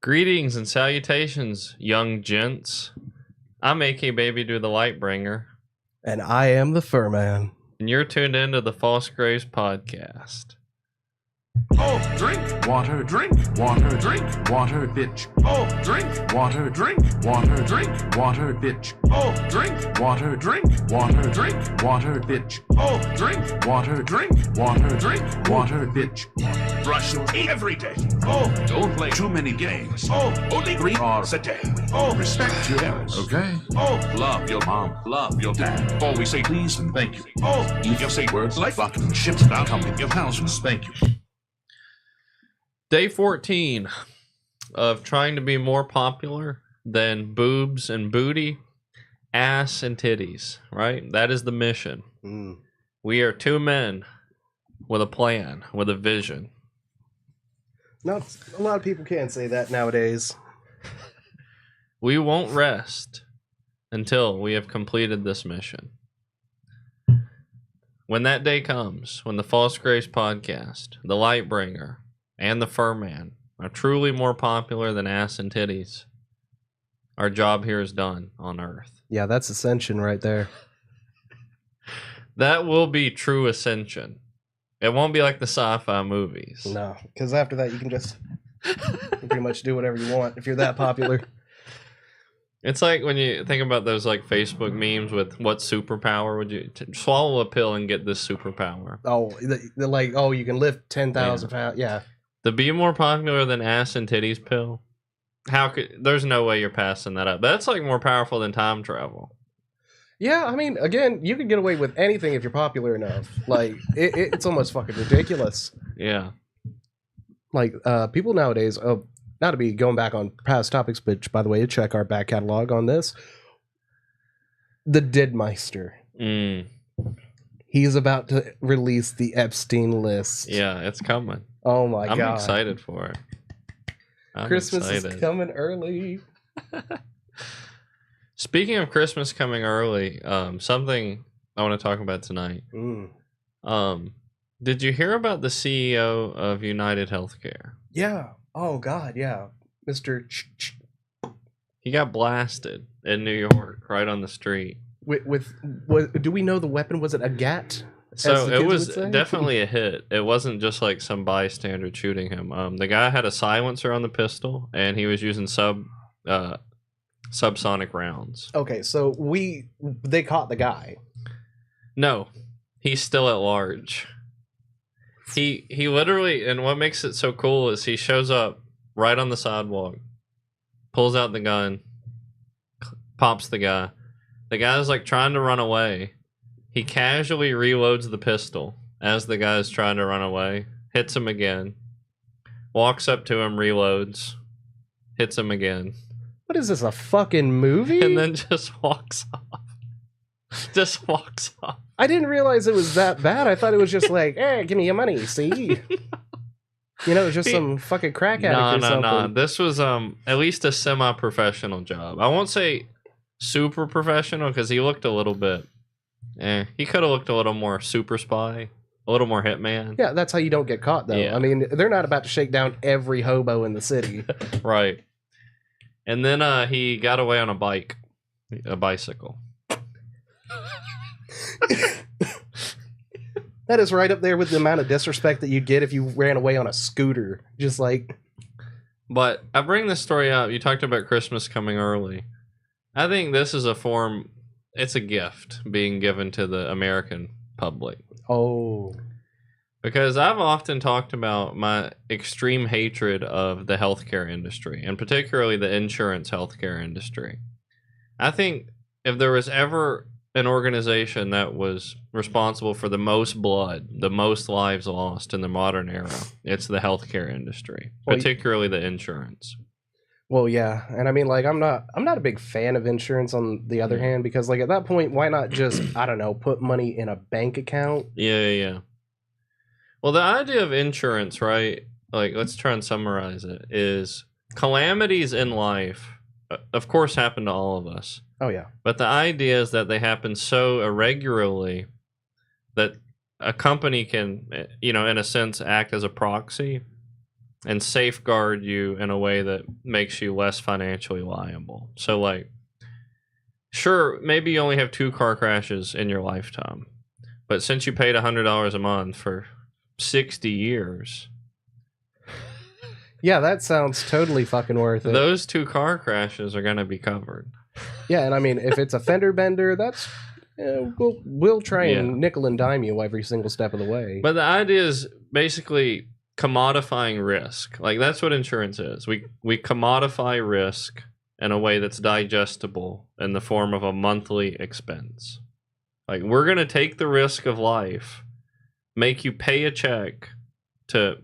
Greetings and salutations, young gents. I'm AK Baby Do the Lightbringer, And I am the Furman. and you're tuned into the False Graves podcast. Oh, drink water, drink water, drink water, bitch. Oh, drink water, drink water, drink water, bitch. Oh, drink water, drink water, drink water, bitch. Oh, drink water, drink water, drink water, bitch. Brush your teeth every day. Oh, don't play too many games. Oh, only 3 hours a day. Oh, respect your parents. Okay. Oh, love your mom, love your dad. Always say please and thank you. Oh, you can say words like fucking shit about coming in your house and thank you. Day 14 of trying to be more popular than boobs and booty, ass and titties, right? That is the mission. We are two men with a plan, with a vision. Not a lot of people can say that nowadays. We won't rest until we have completed this mission. When that day comes, when the False Grace podcast, the Lightbringer, and the Furman are truly more popular than ass and titties, our job here is done on Earth. Yeah, that's ascension right there. That will be true ascension. It won't be like the sci-fi movies. No, because after that you can just pretty much do whatever you want if you're that popular. It's like when you think about those like Facebook memes with what superpower would you swallow a pill and get this superpower. Oh, they're like, oh, you can lift 10,000 pounds. Yeah. To be more popular than ass and titties pill, there's no way you're passing that up. That's like more powerful than time travel. Yeah, I mean, again, you can get away with anything if you're popular enough. Like, it's almost fucking ridiculous. Yeah. Like, people nowadays, not to be going back on past topics, but by the way, check our back catalog on this. The Didmeister. He's about to release the Epstein list. Yeah, it's coming. Oh my God. I'm excited for it. Christmas is coming early. Speaking of Christmas coming early, something I want to talk about tonight. Did you hear about the CEO of United Healthcare? Yeah. Oh God, yeah. Mr. He got blasted in New York, right on the street. Do we know the weapon? Was it a gat? So it was definitely a hit. It wasn't just like some bystander shooting him. The guy had a silencer on the pistol, and he was using subsonic rounds. Okay, so they caught the guy. No, he's still at large. He literally, and what makes it so cool is he shows up right on the sidewalk, pulls out the gun, pops the guy. The guy's like trying to run away. He casually reloads the pistol as the guy's trying to run away, hits him again, walks up to him, reloads, hits him again. What is this, a fucking movie? And then just walks off. Just walks off. I didn't realize it was that bad. I thought it was just like, hey, give me your money, see? You know, just some fucking crack addict or something. No. This was at least a semi-professional job. I won't say super professional because he looked a little bit... he could have looked a little more super spy, a little more hitman. Yeah, that's how you don't get caught, though. Yeah. I mean, they're not about to shake down every hobo in the city. Right. And then he got away on a bicycle. That is right up there with the amount of disrespect that you'd get if you ran away on a scooter. Just like... But I bring this story up. You talked about Christmas coming early. I think this is a form... It's a gift being given to the American public. Oh. Because I've often talked about my extreme hatred of the healthcare industry, and particularly the insurance healthcare industry. I think if there was ever an organization that was responsible for the most blood, the most lives lost in the modern era, it's the healthcare industry, particularly the insurance. Well, yeah, and I mean, like, I'm not a big fan of insurance on the other hand, because, like, at that point, why not just, I don't know, put money in a bank account? Yeah. Well, the idea of insurance, right, like, let's try and summarize it, is calamities in life, of course, happen to all of us. Oh, yeah. But the idea is that they happen so irregularly that a company can, you know, in a sense, act as a proxy and safeguard you in a way that makes you less financially liable. So, like, sure, maybe you only have 2 car crashes in your lifetime, but since you paid $100 a month for 60 years, Yeah, that sounds totally fucking worth it. those 2 car crashes are going to be covered. Yeah, and I mean, if it's a fender bender, that's we'll try and Yeah. nickel and dime you every single step of the way. But the idea is basically commodifying risk. Like, that's what insurance is. We commodify risk in a way that's digestible in the form of a monthly expense. Like, we're going to take the risk of life, make you pay a check to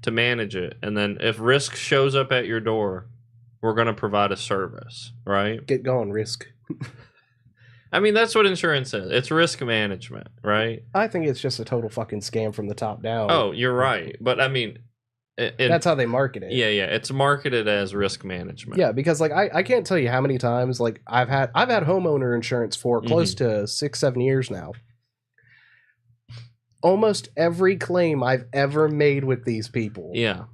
manage it, and then if risk shows up at your door, we're going to provide a service, right? Get going, Risk. I mean, that's what insurance is. It's risk management, right? I think it's just a total fucking scam from the top down. Oh, you're right. But I mean, that's how they market it. Yeah, it's marketed as risk management. Yeah, because like I can't tell you how many times like I've had homeowner insurance for close to 6-7 years now. Almost every claim I've ever made with these people. Yeah.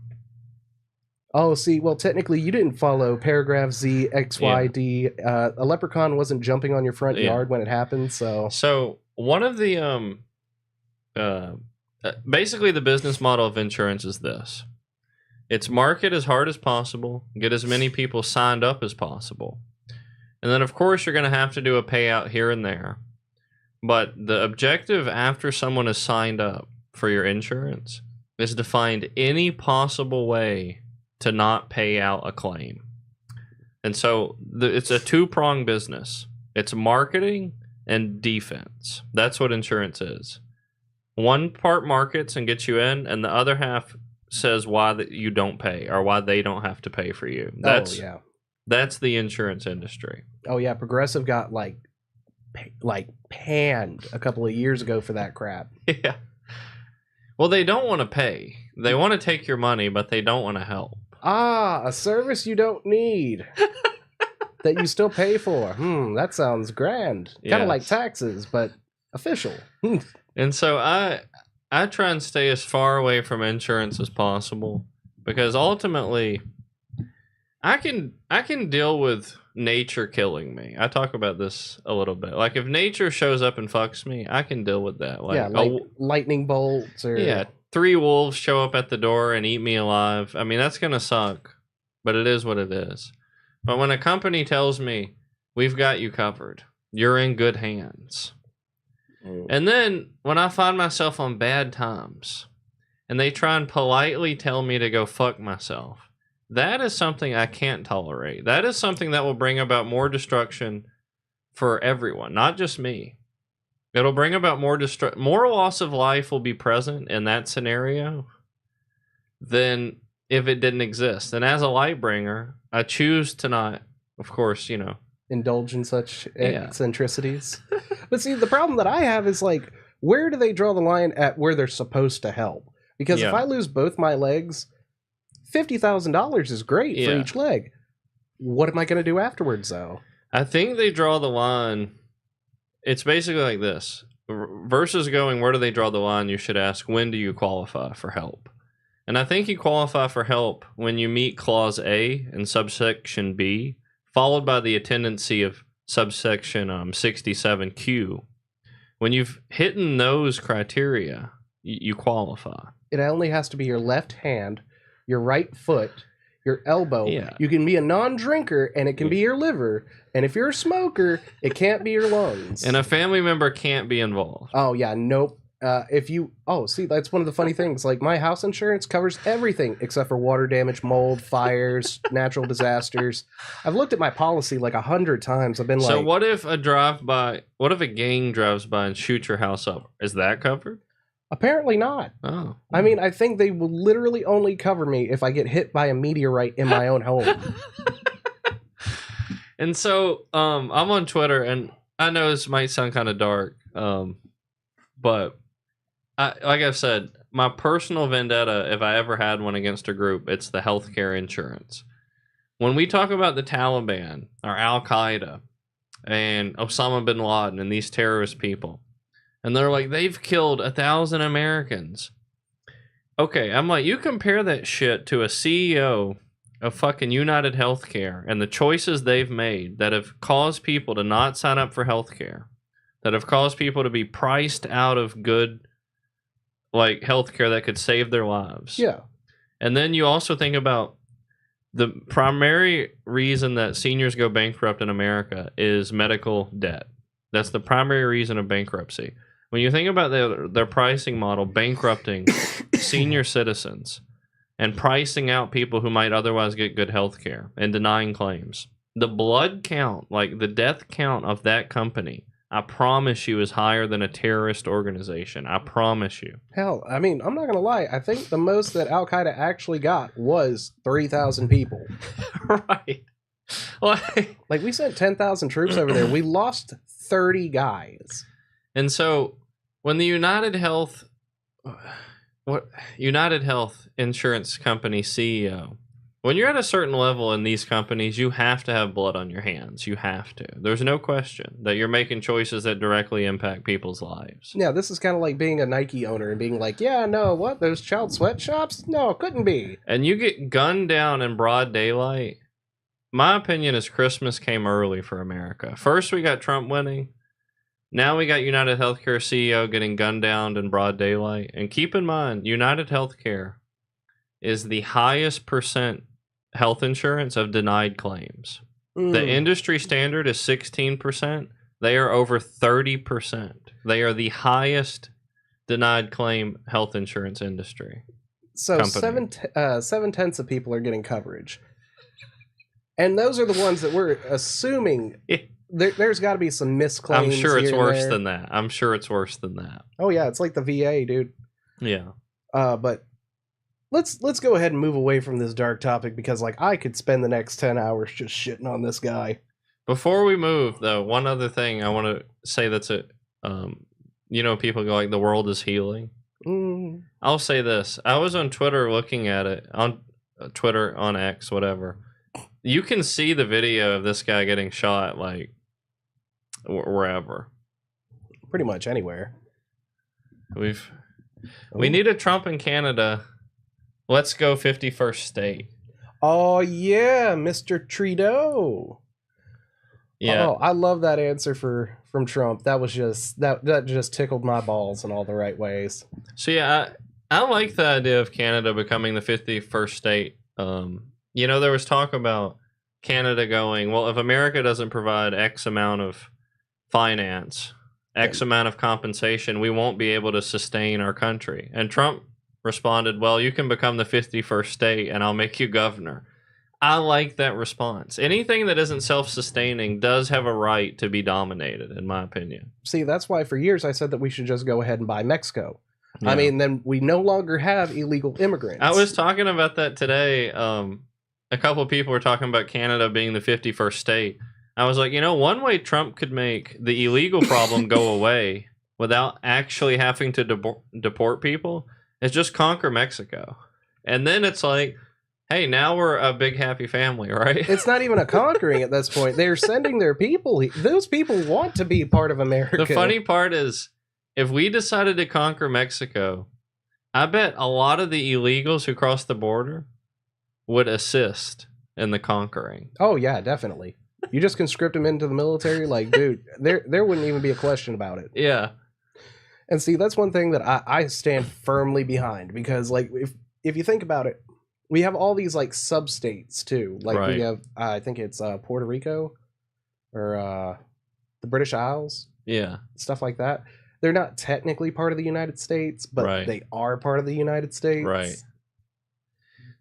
Oh, see, well, technically you didn't follow paragraph Z, X, Y, D. A leprechaun wasn't jumping on your front yard when it happened, so. So one of the basically the business model of insurance is this: it's market as hard as possible, get as many people signed up as possible, and then of course you're going to have to do a payout here and there. But the objective after someone is signed up for your insurance is to find any possible way to not pay out a claim. And so it's a 2-pronged business. It's marketing and defense. That's what insurance is. One part markets and gets you in, and the other half says why that you don't pay or why they don't have to pay for you. That's the insurance industry. Oh yeah, Progressive got like panned a couple of years ago for that crap. Yeah. Well, they don't want to pay. They want to take your money, but they don't want to help. Ah, a service you don't need that you still pay for. That sounds grand. Kind of like taxes, but official. And so I try and stay as far away from insurance as possible, because ultimately I can deal with nature killing me. I talk about this a little bit. Like, if nature shows up and fucks me, I can deal with that. Like, like lightning bolts or 3 wolves show up at the door and eat me alive. I mean, that's gonna suck, but it is what it is. But when a company tells me, we've got you covered, you're in good hands. And then when I find myself on bad times and they try and politely tell me to go fuck myself, that is something I can't tolerate. That is something that will bring about more destruction for everyone, not just me. It'll bring about more loss of life will be present in that scenario than if it didn't exist. And as a light bringer, I choose to not, of course, indulge in such eccentricities. But see, the problem that I have is like, where do they draw the line at where they're supposed to help? Because if I lose both my legs, $50,000 is great for each leg. What am I going to do afterwards, though? I think they draw the line. It's basically like this. Versus going, where do they draw the line? You should ask, when do you qualify for help? And I think you qualify for help when you meet Clause A in subsection B, followed by the attendancy of subsection 67Q. When you've hit those criteria, you qualify. It only has to be your left hand, your right foot, your elbow. Yeah. You can be a non-drinker, and it can be your liver. And if you're a smoker, it can't be your lungs. And a family member can't be involved. Oh, yeah, nope. See, that's one of the funny things. Like, my house insurance covers everything except for water damage, mold, fires, natural disasters. I've looked at my policy like 100 times. I've been so what if a gang drives by and shoots your house up? Is that covered? Apparently not. Oh. I mean, I think they will literally only cover me if I get hit by a meteorite in my own home. And so I'm on Twitter, and I know this might sound kind of dark, but like I've said, my personal vendetta, if I ever had one against a group, it's the healthcare insurance. When we talk about the Taliban or Al-Qaeda and Osama bin Laden and these terrorist people, and they're like, they've killed 1,000 Americans. Okay, I'm like, you compare that shit to a CEO of fucking United Healthcare and the choices they've made that have caused people to not sign up for healthcare, that have caused people to be priced out of good, like, healthcare that could save their lives. Yeah. And then you also think about the primary reason that seniors go bankrupt in America is medical debt. That's the primary reason of bankruptcy. When you think about their pricing model, bankrupting senior citizens and pricing out people who might otherwise get good health care and denying claims, the blood count, like the death count of that company, I promise you is higher than a terrorist organization. I promise you. Hell, I mean, I'm not going to lie. I think the most that Al-Qaeda actually got was 3,000 people. Right. Like, we sent 10,000 troops over there. We lost 30 guys. And so when the United Health Insurance Company CEO, when you're at a certain level in these companies, you have to have blood on your hands. You have to. There's no question that you're making choices that directly impact people's lives. Yeah, this is kind of like being a Nike owner and being like, yeah, no, what? Those child sweatshops? No, couldn't be. And you get gunned down in broad daylight. My opinion is Christmas came early for America. First, we got Trump winning. Now we got United Healthcare CEO getting gunned down in broad daylight. And keep in mind, United Healthcare is the highest percent health insurance of denied claims. The industry standard is 16%. They are over 30%. They are the highest denied claim health insurance industry. So company. 7/10 of people are getting coverage. And those are the ones that we're assuming there's got to be some misclaims. I'm sure it's worse there. than that. I'm sure it's worse than that. Oh yeah, it's like the VA, dude. Yeah. But let's go ahead and move away from this dark topic because like I could spend the next 10 hours just shitting on this guy. Before we move, though, one other thing I want to say that's a, people go like the world is healing. I'll say this. I was on Twitter looking at it, on Twitter, on X, whatever. You can see the video of this guy getting shot, like, wherever. Pretty much anywhere. We need a Trump in Canada. Let's go 51st state. Oh, yeah, Mr. Trudeau. Yeah. Oh, I love that answer from Trump. That was just that just tickled my balls in all the right ways. So yeah, I like the idea of Canada becoming the 51st state. There was talk about Canada going, well, if America doesn't provide X amount of finance, X amount of compensation, we won't be able to sustain our country. And Trump responded, well, you can become the 51st state and I'll make you governor. I like that response. Anything that isn't self-sustaining does have a right to be dominated, in my opinion. See, that's why for years I said that we should just go ahead and buy Mexico. Yeah. I mean, then we no longer have illegal immigrants. I was talking about that today. A couple of people were talking about Canada being the 51st state. I was like, one way Trump could make the illegal problem go away without actually having to deport people is just conquer Mexico. And then it's like, hey, now we're a big happy family, right? It's not even a conquering at this point. They're sending their people. Those people want to be part of America. The funny part is, if we decided to conquer Mexico, I bet a lot of the illegals who cross the border would assist in the conquering. Oh, yeah, definitely. You just conscript them into the military, like, dude, there wouldn't even be a question about it. Yeah. And see, that's one thing that I stand firmly behind because, like, if you think about it, we have all these, like, sub-states, too. Like, Right. we have, I think it's Puerto Rico or the British Isles. Yeah. Stuff like that. They're not technically part of the United States, but Right. they are part of the United States. Right.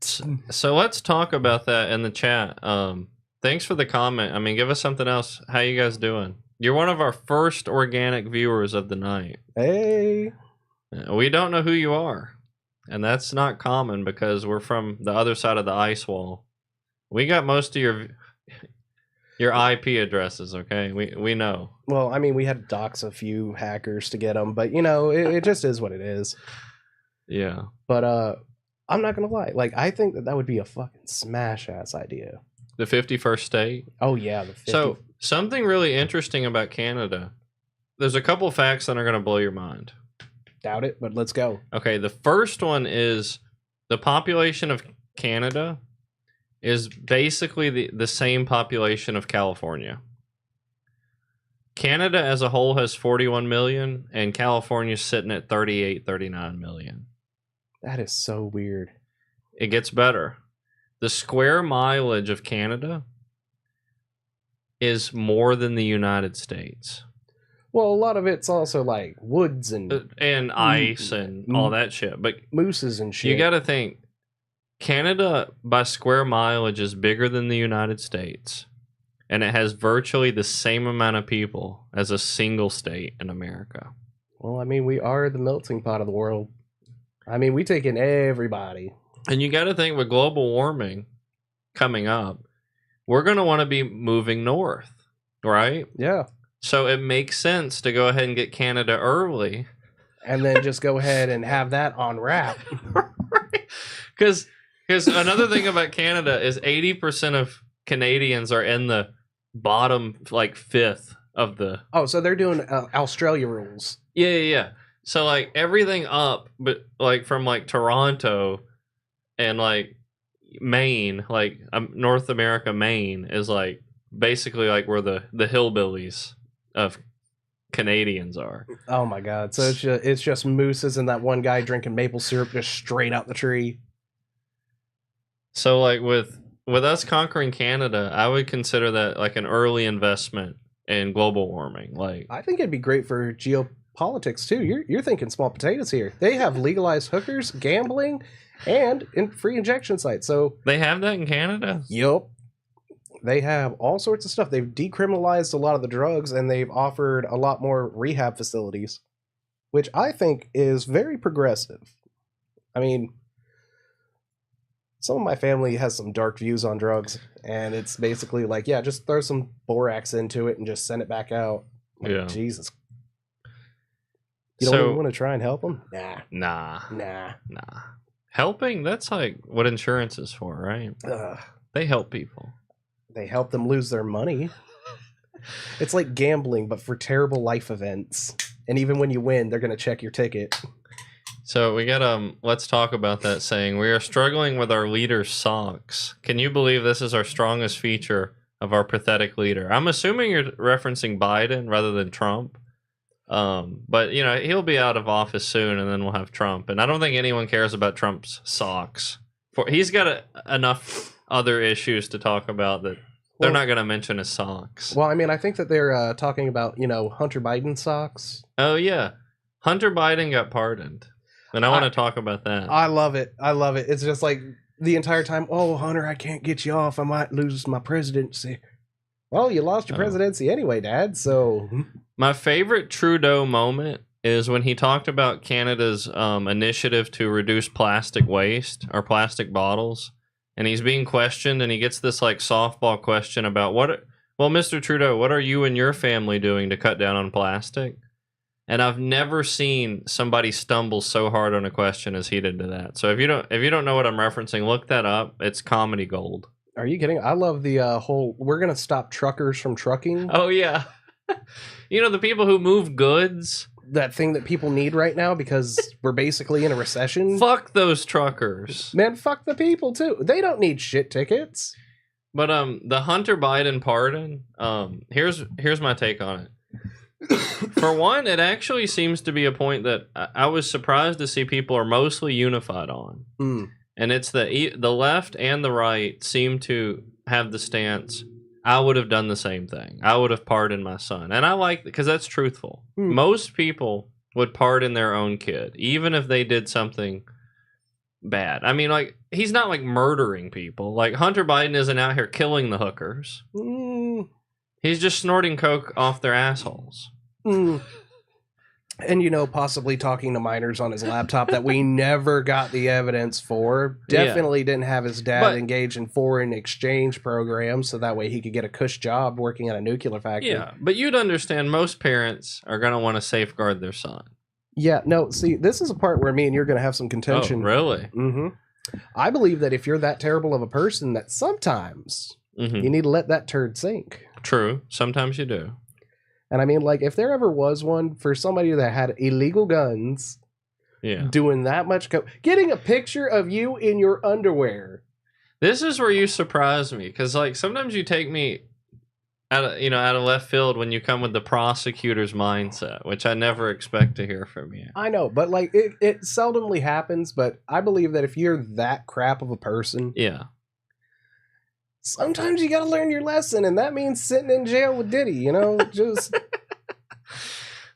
So let's talk about that in the chat. Thanks for the comment. I mean, give us something else. How you guys doing? You're one of our first organic viewers of the night. Hey. We don't know who you are. And that's not common because we're from the other side of the ice wall. We got most of your IP addresses, okay? We know. Well, I mean, we had to dox a few hackers to get them, but, it just is what it is. Yeah. But I'm not going to lie. Like, I think that would be a fucking smash-ass idea. The 51st state. Oh, yeah. The 50. So, something really interesting about Canada. There's a couple facts that are going to blow your mind. Doubt it, but let's go. Okay, the first one is the population of Canada is basically the same population of California. Canada as a whole has 41 million, and California's sitting at 38, 39 million. That is so weird. It gets better. The square mileage of Canada is more than the United States. Well, a lot of it's also like woods and ice and all that shit. But mooses and shit. you got to think, Canada by square mileage is bigger than the United States, and it has virtually the same amount of people as a single state in America. Well, I mean, we are the melting pot of the world. I mean, we take in everybody. And you got to think with global warming coming up, we're going to want to be moving north, right? Yeah. So it makes sense to go ahead and get Canada early. And then just go ahead and have that on wrap. Because another thing about Canada is 80% of Canadians are in the bottom, like, fifth of the... Oh, so they're doing Australia rules. Yeah. So, like, everything up, but, like, from, like, Toronto and, like, Maine, like, North America, Maine, is, like, basically, like, where the hillbillies of Canadians are. Oh, my God. So it's just mooses and that one guy drinking maple syrup just straight out the tree. So, like, with us conquering Canada, I would consider that, like, an early investment in global warming. Like, I think it'd be great for geopolitics, too. You're thinking small potatoes here. They have legalized hookers, gambling, and free injection sites. So they have that in Canada? Yep. They have all sorts of stuff. They've decriminalized a lot of the drugs, and they've offered a lot more rehab facilities, which I think is very progressive. I mean, some of my family has some dark views on drugs, and it's basically like, yeah, just throw some borax into it and just send it back out. Like, Yeah. Jesus. You don't even want to try and help them? Nah. Nah. Helping? That's like what insurance is for, right? They help people. They help them lose their money. It's like gambling, but for terrible life events. And even when you win, they're going to check your ticket. So we got let's talk about that saying. We are struggling with our leader's socks. Can you believe this is our strongest feature of our pathetic leader? I'm assuming you're referencing Biden rather than Trump. But you know, he'll be out of office soon, and then we'll have Trump. And I don't think anyone cares about Trump's socks. He's got enough other issues to talk about that they're not going to mention his socks. Well, I mean, I think that they're talking about, Hunter Biden socks. Oh yeah, Hunter Biden got pardoned, and I want to talk about that. I love it. It's just like the entire time, oh, Hunter, I can't get you off. I might lose my presidency. Well, you lost your presidency anyway, Dad, so... My favorite Trudeau moment is when he talked about Canada's initiative to reduce plastic waste or plastic bottles, and he's being questioned, and he gets this like softball question about well, Mr. Trudeau, what are you and your family doing to cut down on plastic? And I've never seen somebody stumble so hard on a question as he did to that. So if you don't know what I'm referencing, look that up. It's comedy gold. Are you kidding? I love the whole, we're going to stop truckers from trucking. Oh, yeah. The people who move goods. That thing that people need right now because we're basically in a recession. Fuck those truckers. Man, fuck the people, too. They don't need shit tickets. But the Hunter Biden pardon, here's my take on it. For one, it actually seems to be a point that I was surprised to see people are mostly unified on. And it's the left and the right seem to have the stance, I would have done the same thing. I would have pardoned my son. And I like, because that's truthful. Most people would pardon their own kid, even if they did something bad. I mean, like, he's not like murdering people. Like, Hunter Biden isn't out here killing the hookers. He's just snorting coke off their assholes. And, possibly talking to minors on his laptop that we never got the evidence for. Definitely didn't have his dad engage in foreign exchange programs so that way he could get a cush job working at a nuclear factory. Yeah, but you'd understand most parents are going to want to safeguard their son. Yeah, no, see, this is a part where me and you're going to have some contention. Oh, really? I believe that if you're that terrible of a person that sometimes you need to let that turd sink. True. Sometimes you do. And I mean, like, if there ever was one for somebody that had illegal guns Yeah. doing that much getting a picture of you in your underwear. This is where you surprise me, because like sometimes you take me out of left field when you come with the prosecutor's mindset, which I never expect to hear from you. I know, but like it seldomly happens, but I believe that if you're that crap of a person, Yeah. sometimes you got to learn your lesson, and that means sitting in jail with Diddy, just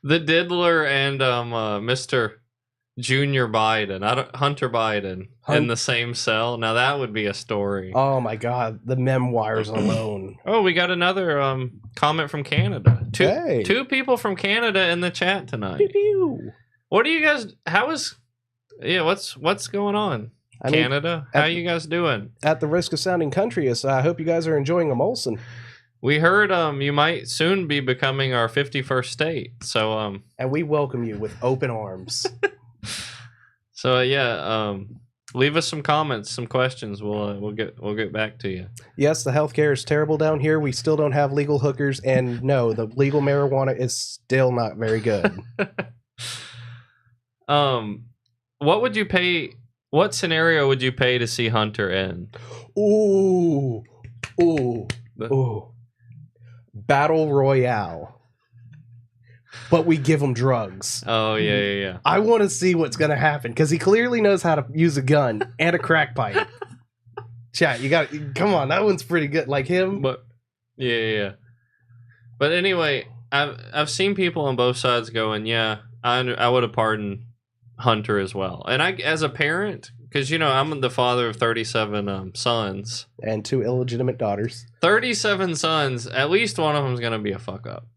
The Diddler and Mr. Junior Biden, Hunter Biden, in the same cell. Now that would be a story. oh my god, the memoirs alone. Oh, we got another comment from Canada. Hey. Two people from Canada in the chat tonight. Pew-pew. What are you guys? What's going on? I mean, Canada, how you guys doing? at the risk of sounding countryist, I hope you guys are enjoying a Molson. We heard you might soon be becoming our 51st state. So And we welcome you with open arms. leave us some comments, some questions. We'll get back to you. Yes, the healthcare is terrible down here. We still don't have legal hookers, and no, the legal marijuana is still not very good. What would you pay? What scenario would you pay to see Hunter in? Ooh. Battle Royale. But we give him drugs. Oh yeah. I want to see what's going to happen, because he clearly knows how to use a gun and a crack pipe. Chat, come on, that one's pretty good. Like him. But yeah. But anyway, I've seen people on both sides going, yeah, I would have pardoned Hunter as well. And I, as a parent, because I'm the father of 37 sons and 2 illegitimate daughters. 37 sons. At least one of them is going to be a fuck up.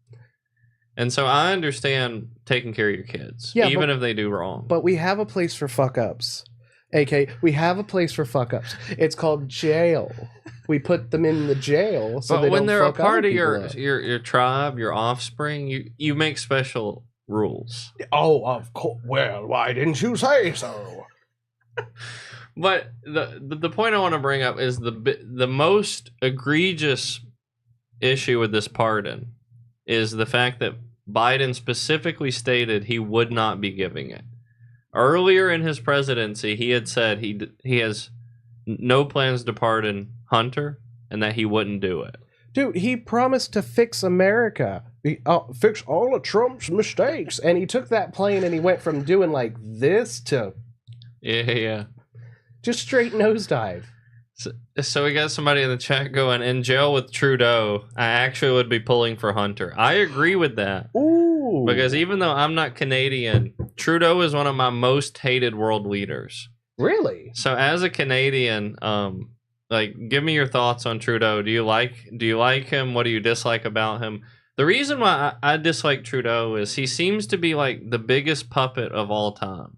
And so I understand taking care of your kids, even if they do wrong. But we have a place for fuck ups. AK, we have a place for fuck ups. It's called jail. We put them in the jail so but when they're a fuck part other of people your tribe, your offspring, you make special rules. Oh, of course. Well, why didn't you say so? But the point I want to bring up is the most egregious issue with this pardon is the fact that Biden specifically stated he would not be giving it. Earlier in his presidency, he had said he has no plans to pardon Hunter and that he wouldn't do it. Dude, he promised to fix America. Fix all of Trump's mistakes. And he took that plane and he went from doing like this to Yeah. just straight nosedive. So we got somebody in the chat going, in jail with Trudeau, I actually would be pulling for Hunter. I agree with that. Ooh. Because even though I'm not Canadian, Trudeau is one of my most hated world leaders. Really? So as a Canadian, give me your thoughts on Trudeau. Do you like him? What do you dislike about him? The reason why I dislike Trudeau is he seems to be like the biggest puppet of all time.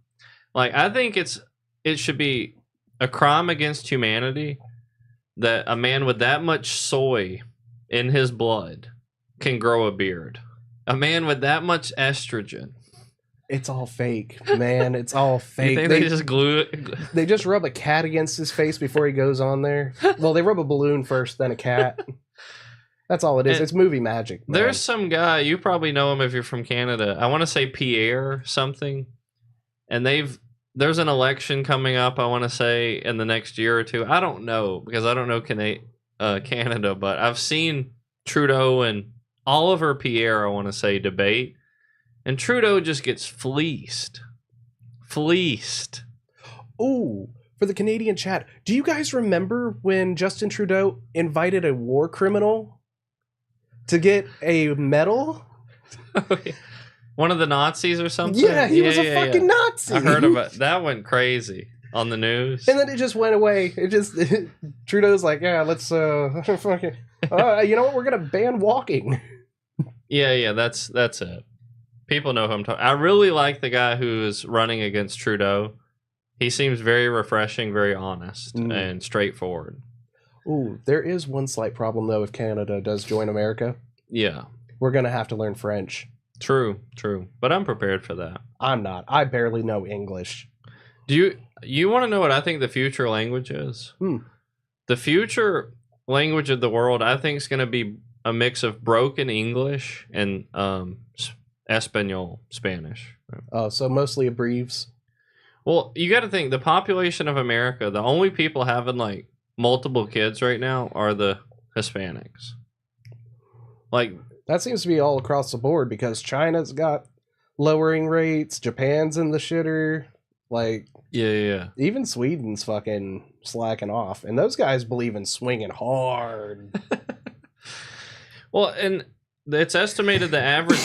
Like, I think it should be a crime against humanity that a man with that much soy in his blood can grow a beard. A man with that much estrogen. It's all fake, man. It's all fake. You think they just glue it? They just rub a cat against his face before he goes on there. Well, they rub a balloon first, then a cat. That's all it is. It's movie magic. Man. There's some guy, you probably know him if you're from Canada. I want to say Pierre something. And there's an election coming up, I want to say, in the next year or two. I don't know, because I don't know Canada, but I've seen Trudeau and Oliver Pierre, I want to say, debate. And Trudeau just gets fleeced. Ooh, for the Canadian chat, do you guys remember when Justin Trudeau invited a war criminal to get a medal? One of the Nazis or something? Yeah, he was a fucking Nazi. I heard about that. Went crazy on the news. And then it just went away. Trudeau's like, yeah, let's fucking you know what? We're gonna ban walking. Yeah, that's it. People know who I'm talking. I really like the guy who is running against Trudeau. He seems very refreshing, very honest, and straightforward. Ooh, there is one slight problem though if Canada does join America. Yeah. We're gonna have to learn French. True. But I'm prepared for that. I'm not. I barely know English. Do you want to know what I think the future language is? The future language of the world, I think, is going to be a mix of broken English and Espanol, Spanish. Oh, so mostly abbreves. Well, you got to think the population of America. The only people having like multiple kids right now are the Hispanics. Like That seems to be all across the board because China's got lowering rates, Japan's in the shitter, like yeah. even Sweden's fucking slacking off, and those guys believe in swinging hard. Well, and it's estimated the average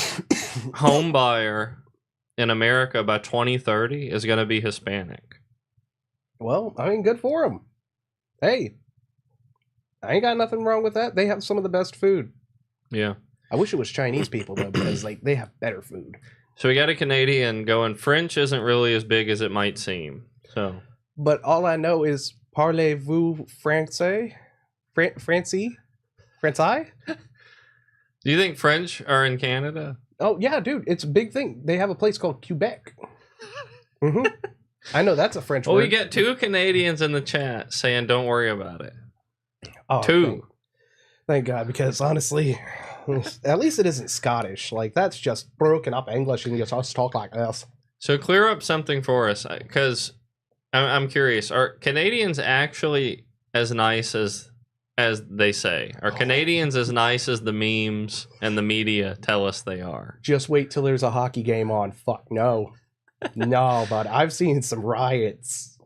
home buyer in America by 2030 is going to be Hispanic. Well, I mean, good for them. Hey, I ain't got nothing wrong with that. They have some of the best food. Yeah. I wish it was Chinese people though, because like they have better food. So we got a Canadian going, French isn't really as big as it might seem. So, But all I know is parlez-vous français? Francie? Francais? do you think French are in Canada? Oh yeah, dude, it's a big thing. They have a place called Quebec. hmm I know that's a French Well, word. we got 2 Canadians in the chat saying, don't worry about it. Oh, 2. Thank God, because honestly, at least it isn't Scottish. Like that's just broken up English and you just talk like this. So clear up something for us, because I'm curious. Are Canadians actually as nice as they say? Are Canadians as nice as the memes and the media tell us they are? Just wait till there's a hockey game on. Fuck no. No, but I've seen some riots.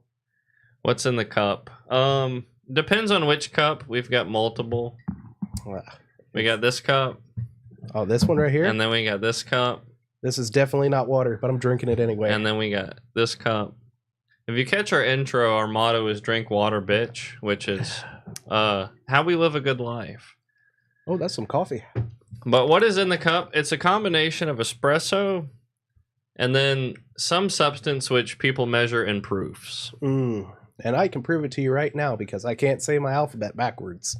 What's in the cup? Depends on which cup. We've got multiple. We got this cup, Oh, this one right here? and then we got this cup, This is definitely not water, but I'm drinking it anyway. and then we got this cup. If you catch our intro, our motto is "Drink water, bitch," which is how we live a good life. Oh, that's some coffee. But what is in the cup? It's a combination of espresso and then some substance which people measure in proofs. And I can prove it to you right now because I can't say my alphabet backwards.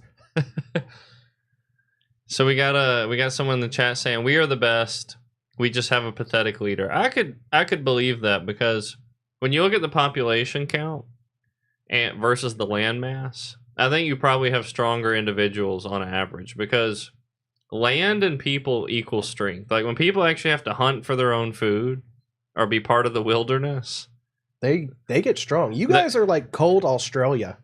So we got someone in the chat saying we are the best. We just have a pathetic leader. I could believe that, because when you look at the population count and versus the land mass, I think you probably have stronger individuals on average, because land and people equal strength. Like when people actually have to hunt for their own food or be part of the wilderness, They get strong. You guys are like cold Australia.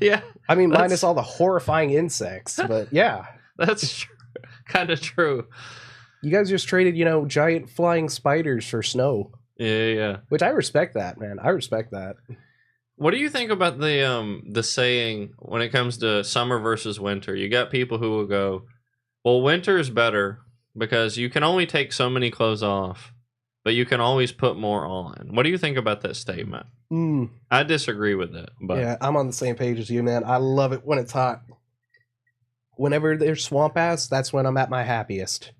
yeah, I mean, That's- minus all the horrifying insects, but yeah. that's kind of true. You guys just traded, giant flying spiders for snow, Yeah. which I respect that, man. I respect that. What do you think about the saying when it comes to summer versus winter? You got people who will go, well, winter is better because you can only take so many clothes off, but you can always put more on. What do you think about that statement? I disagree with it, but Yeah, I'm on the same page as you, man. I love it when it's hot. Whenever there's swamp ass, that's when I'm at my happiest.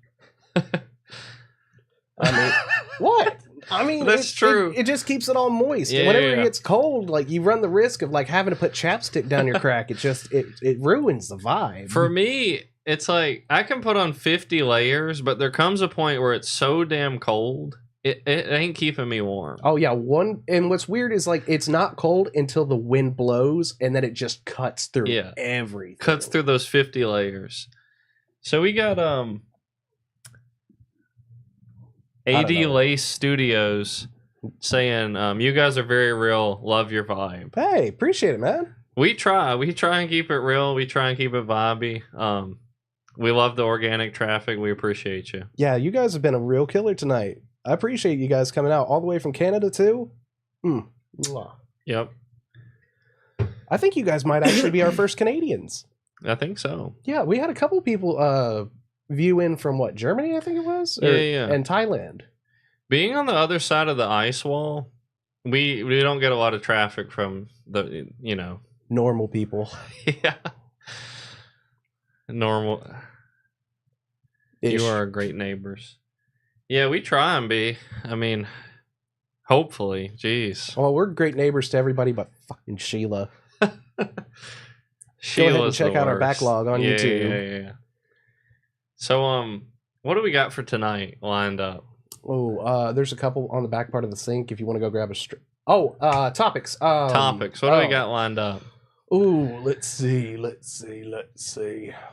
I mean, what? I mean, That's true. It just keeps it all moist. Yeah, Whenever yeah. it gets cold, like you run the risk of like having to put chapstick down your crack. It just it ruins the vibe. for me, it's like I can put on 50 layers, but there comes a point where it's so damn cold, it ain't keeping me warm. Oh yeah, and what's weird is like it's not cold until the wind blows, and then it just cuts through everything. Cuts through those 50 layers. So we got AD know. Lace Studios saying you guys are very real, love your vibe. Hey, appreciate it, man. We try and keep it real, we try and keep it vibey. We love the organic traffic, we appreciate you. Yeah, you guys have been a real killer tonight. I appreciate you guys coming out all the way from Canada too. Mwah. Yep, I think you guys might actually be our first Canadians. I think so. Yeah, we had a couple people view in from what, Germany, I think it was? Yeah. And Thailand. Being on the other side of the ice wall, we don't get a lot of traffic from the Normal people. yeah. Normal. Ish. You are our great neighbors. Yeah, we try and be. I mean, hopefully. Jeez. Well, we're great neighbors to everybody but fucking Sheila. Sheila's check the out our worst. backlog on YouTube. Yeah. So, what do we got for tonight lined up? Oh, there's a couple on the back part of the sink if you want to go grab a topics. Topics. What do we got lined up? Ooh, let's see.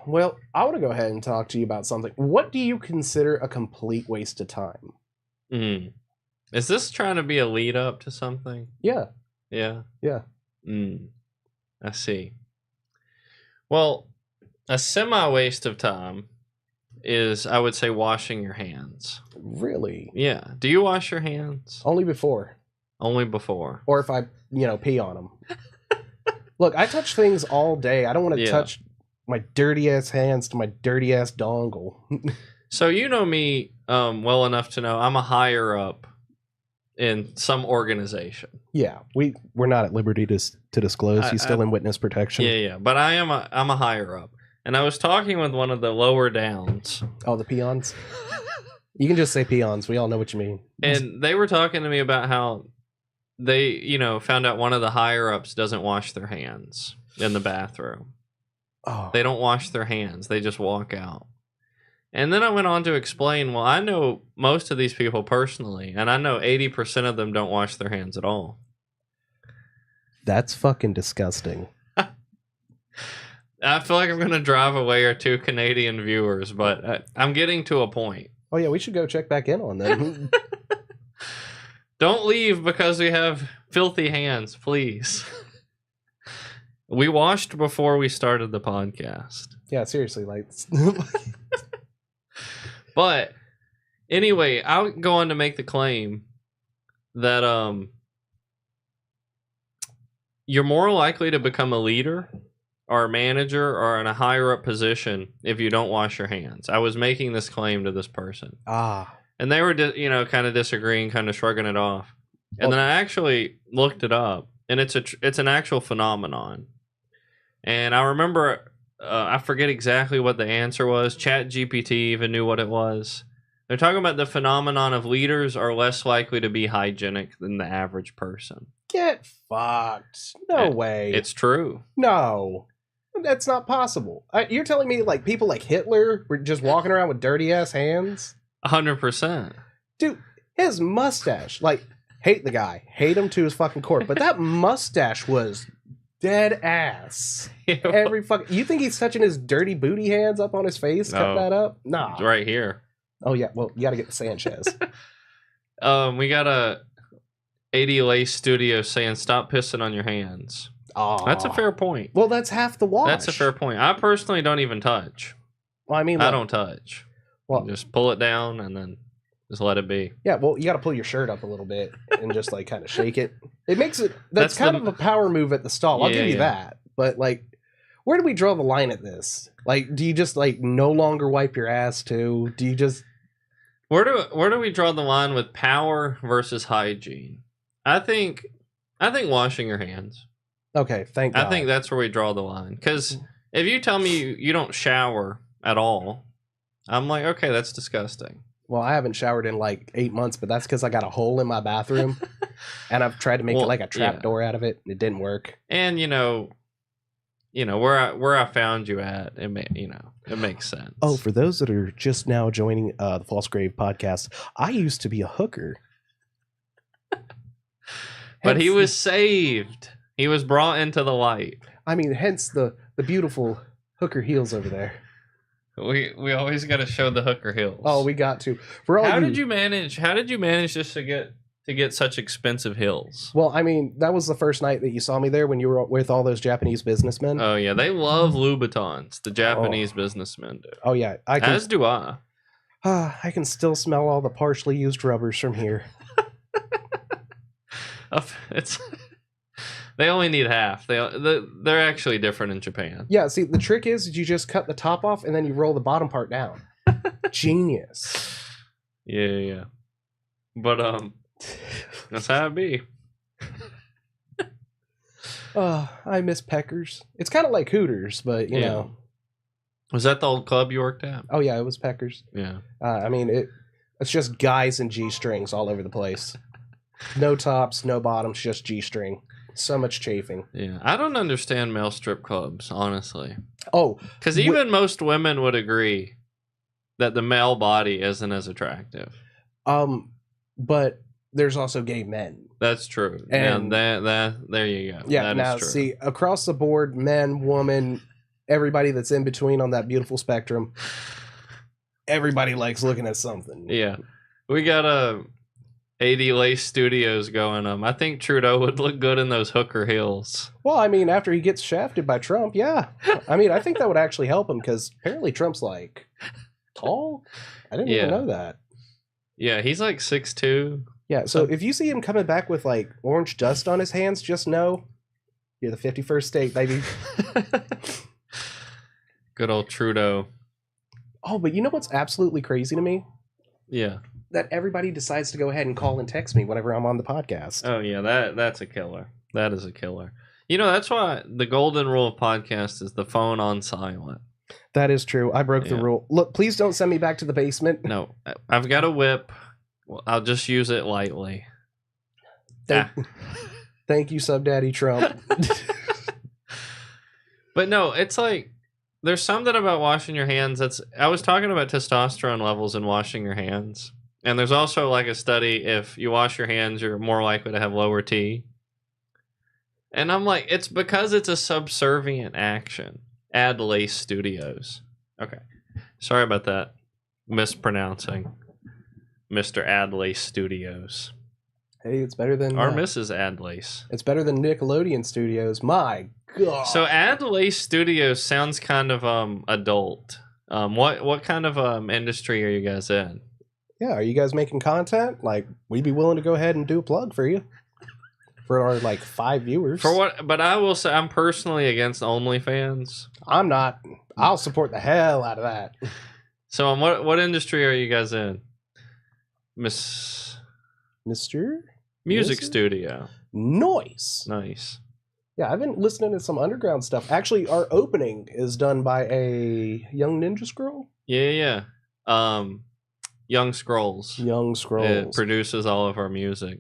Well, I want to go ahead and talk to you about something. What do you consider a complete waste of time? Is this trying to be a lead up to something? Yeah. Yeah. Yeah. I see. Well, a semi waste of time is, I would say, washing your hands. Really? Yeah. Do you wash your hands? Only before. Only before. Or if I, pee on them. Look, I touch things all day. I don't want to touch my dirty ass hands to my dirty ass dongle. So you know me well enough to know I'm a higher up in some organization. Yeah, we're not at liberty to disclose. He's still in witness protection. Yeah. But I'm a higher up. And I was talking with one of the lower downs. Oh, the peons? You can just say peons. We all know what you mean. And they were talking to me about how they, found out one of the higher ups doesn't wash their hands in the bathroom. Oh. They don't wash their hands. They just walk out. And then I went on to explain, well, I know most of these people personally, and I know 80% of them don't wash their hands at all. That's fucking disgusting. I feel like I'm going to drive away our 2 Canadian viewers, but I'm getting to a point. Oh, yeah, we should go check back in on them. Don't leave because we have filthy hands, please. We washed before we started the podcast. Yeah, seriously, like... But anyway, I'll go on to make the claim that you're more likely to become a leader or a manager or in a higher up position if you don't wash your hands. I was making this claim to this person. And they were, kind of disagreeing, kind of shrugging it off. And then I actually looked it up, and it's an actual phenomenon. And I remember, I forget exactly what the answer was. ChatGPT even knew what it was. They're talking about the phenomenon of leaders are less likely to be hygienic than the average person. Get fucked. No way. It's true. No. That's not possible. You're telling me, like, people like Hitler were just walking around with dirty ass hands? 100%. Dude, his mustache, like, hate the guy. Hate him to his fucking core. But that mustache was dead ass. Every fucking... You think he's touching his dirty booty hands up on his face? Cut that up? Nah. It's right here. Oh, yeah. Well, you got to get the Sanchez. We got a 80 Lace Studio saying, stop pissing on your hands. Oh, that's a fair point. Well, that's half the wash. That's a fair point. I personally don't even touch. Well, I mean... I don't touch. Well, just pull it down and then just let it be. Yeah, well, you got to pull your shirt up a little bit and just, like, kind of shake it. It makes it... That's kind of a power move at the stall. I'll give you that. But, like, where do we draw the line at this? Like, do you just, like, no longer wipe your ass, too? Do you just... Where do we draw the line with power versus hygiene? I think washing your hands. Okay, thank God. I think that's where we draw the line. Because if you tell me you don't shower at all, I'm like, okay, that's disgusting. Well, I haven't showered in like 8 months, but that's because I got a hole in my bathroom, and I've tried to make it like a trap door out of it. It didn't work. And where I found you at, it makes sense. Oh, for those that are just now joining the False Grave podcast, I used to be a hooker, but he was saved. He was brought into the light. I mean, hence the beautiful hooker heels over there. We always got to show the hooker heels. Oh, we got to. How did you manage just to get such expensive heels? Well, I mean, that was the first night that you saw me there when you were with all those Japanese businessmen. Oh yeah, they love Louboutins. The Japanese businnesmen do. Oh yeah, as do I. I can still smell all the partially used rubbers from here. They only need half. They're actually different in Japan. Yeah, see, the trick is you just cut the top off and then you roll the bottom part down. Genius. Yeah. But that's how it be. I miss Peckers. It's kind of like Hooters, but you know. Was that the old club you worked at? Oh yeah, it was Peckers. Yeah. I mean, it's just guys and G-strings all over the place. No tops, no bottoms, just G-string. So much chafing. Yeah, I don't understand male strip clubs, honestly. Oh, because even most women would agree that the male body isn't as attractive. But there's also gay men. That's true. And that there you go. Yeah. That now, is true. see, across the board, men, woman, everybody that's in between on that beautiful spectrum, everybody likes looking at something. Yeah, we got Lace Studios going. I think Trudeau would look good in those hooker heels. Well, I mean, after he gets shafted by Trump, yeah. I mean, I think that would actually help him because apparently Trump's like tall. I didn't even know that. Yeah, he's like 6'2". Yeah, so if you see him coming back with like orange dust on his hands, just know you're the 51st state, baby. Good old Trudeau. Oh, but you know what's absolutely crazy to me? Yeah. That everybody decides to go ahead and call and text me whenever I'm on the podcast. Oh yeah, that's a killer. That is a killer. You know, that's why the golden rule of podcasts is the phone on silent. That is true. I broke the rule. Look, please don't send me back to the basement. No, I've got a whip. Well, I'll just use it lightly. Thank you, Subdaddy Trump. But no, it's like there's something about washing your hands. I was talking about testosterone levels in washing your hands. And there's also like a study, if you wash your hands, you're more likely to have lower T. And I'm like, it's because it's a subservient action. Lace Studios. Okay. Sorry about that. Mispronouncing. Mr. Lace Studios. Hey, it's better than... Or Mrs. Lace. It's better than Nickelodeon Studios. My God. So Lace Studios sounds kind of adult. What kind of industry are you guys in? Yeah, are you guys making content? Like, we'd be willing to go ahead and do a plug for you. For our, like, 5 viewers. For what? But I will say I'm personally against OnlyFans. I'm not. I'll support the hell out of that. So what industry are you guys in? Mr. Music studio. Nice. Yeah, I've been listening to some underground stuff. Actually, our opening is done by a Young Ninja Scroll. Yeah. Young Scrolls. It produces all of our music.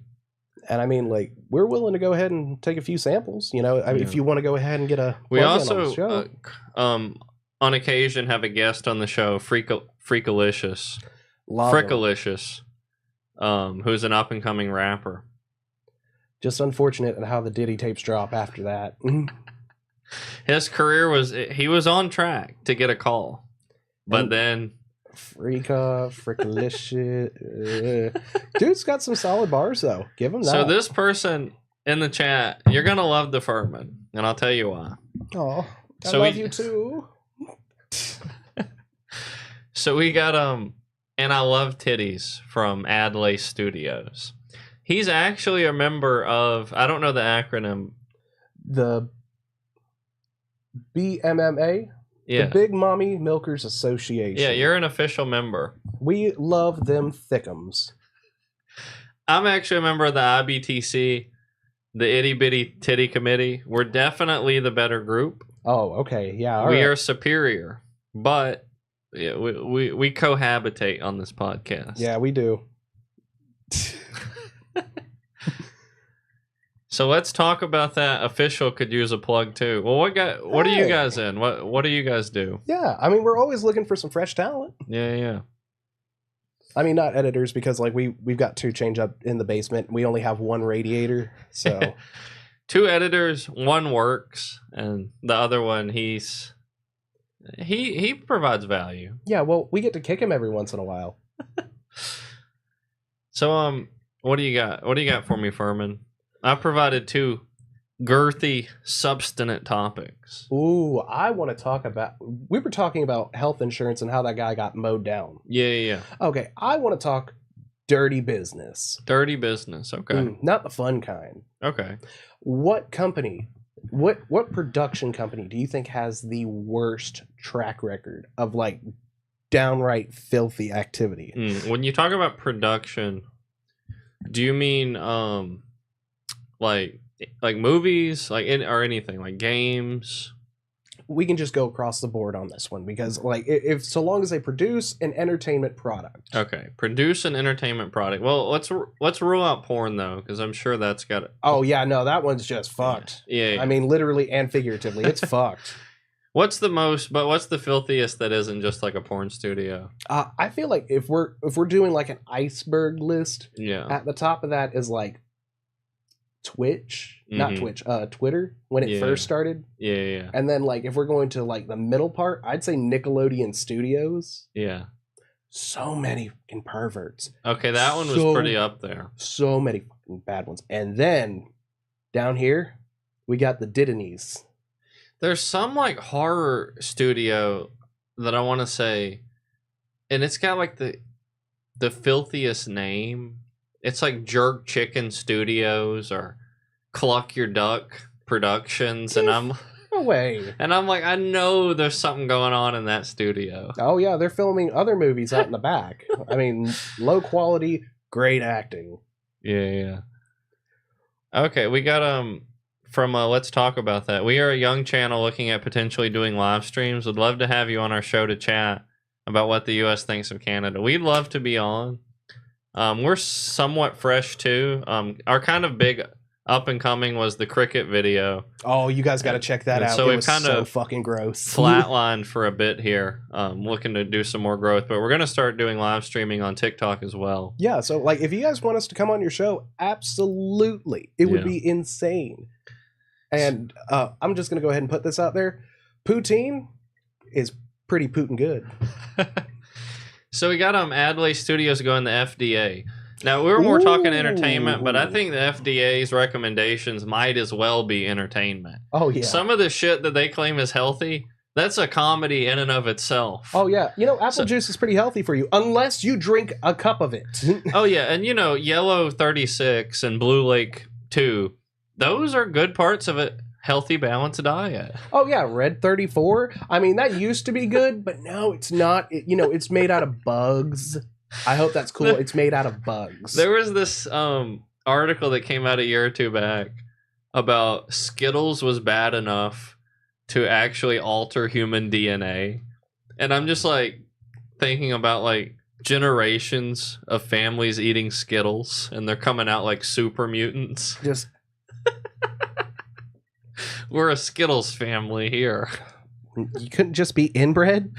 And I mean, like, we're willing to go ahead and take a few samples. You know, if you want to go ahead and get a. We also, on occasion, have a guest on the show, Freakalicious. Frickalicious, who's an up and coming rapper. Just unfortunate at how the Diddy tapes drop after that. His career he was on track to get a call, but then. Frickalicious. Dude's got some solid bars though. Give him that. So this person in the chat, you're gonna love the Furman, and I'll tell you why. Oh, I love you too. So we got and I love titties from Lace Studios. He's actually a member of, I don't know the acronym. The BMMA. Yeah. The Big Mommy Milkers Association. Yeah, you're an official member. We love them thickums. I'm actually a member of the IBTC, the Itty Bitty Titty Committee. We're definitely the better group. Oh, okay. Yeah. We are superior, but yeah, we cohabitate on this podcast. Yeah, we do. So let's talk about that. Official could use a plug too. Well, what are you guys in? What do you guys do? Yeah, I mean, we're always looking for some fresh talent. Yeah. I mean, not editors, because like we've got 2 change up in the basement. We only have 1 radiator, so 2 editors, 1 works, and the other one he provides value. Yeah, well, we get to kick him every once in a while. So what do you got? What do you got for me, Furman? I provided 2 girthy, substantive topics. Ooh, I want to talk about... We were talking about health insurance and how that guy got mowed down. Yeah. Okay, I want to talk dirty business. Dirty business, okay. Not the fun kind. Okay. What company, what production company do you think has the worst track record of, like, downright filthy activity? When you talk about production, do you mean... like movies, or anything, like games? We can just go across the board on this one, because like if so long as they produce an entertainment product. Okay, produce an entertainment product. Well, let's rule out porn though, because I'm sure that's got it. Oh yeah, no, that one's just fucked. Yeah. I mean, literally and figuratively, it's fucked. What's the filthiest that isn't just like a porn studio? I feel like if we're doing like an iceberg list, at the top of that is like Twitch, not Twitch, Twitter, when it first started. Yeah. And then like if we're going to like the middle part, I'd say Nickelodeon Studios. Yeah. So many fucking perverts. Okay, that one was So- pretty up there. So many fucking bad ones. And then down here, we got the Didonies. There's some like horror studio that I want to say, and it's got like the filthiest name. It's like Jerk Chicken Studios or Cluck Your Duck Productions, and I'm No way. like, I know there's something going on in that studio. Oh yeah, they're filming other movies out in the back. I mean, low quality, great acting. Yeah. Okay, we got from Let's Talk About That. We are a young channel looking at potentially doing live streams. Would love to have you on our show to chat about what the US thinks of Canada. We'd love to be on. We're somewhat fresh too. Our kind of big up and coming was the cricket video. Oh, you guys got to check that And out. so It we've was kinda so fucking gross. Flatlined for a bit here. Looking to do some more growth, but we're gonna start doing live streaming on TikTok as well. Yeah, so like if you guys want us to come on your show, absolutely. It would Yeah. be insane. And I'm just going to go ahead and put this out there. Poutine is pretty Putin good. So we got Adelaide Studios going to FDA. Now we were more talking entertainment, but I Ooh. think the FDA's recommendations might as well be entertainment. Oh yeah. Some of the shit that they claim is healthy, that's a comedy in and of itself. Oh yeah. You know, apple So- juice is pretty healthy for you unless you drink a cup of it. Oh yeah, and you know, Yellow 36 and Blue Lake 2, those are good parts of a healthy, balanced diet. Oh yeah, Red 34. I mean, that used to be good, but now it's not. You know, it's made out of bugs. I hope that's cool. It's made out of bugs. There was this article that came out a year or two back about Skittles was bad enough to actually alter human DNA. And I'm just like thinking about like generations of families eating Skittles and they're coming out like super mutants. Just We're a Skittles family here. you couldn't just be inbred.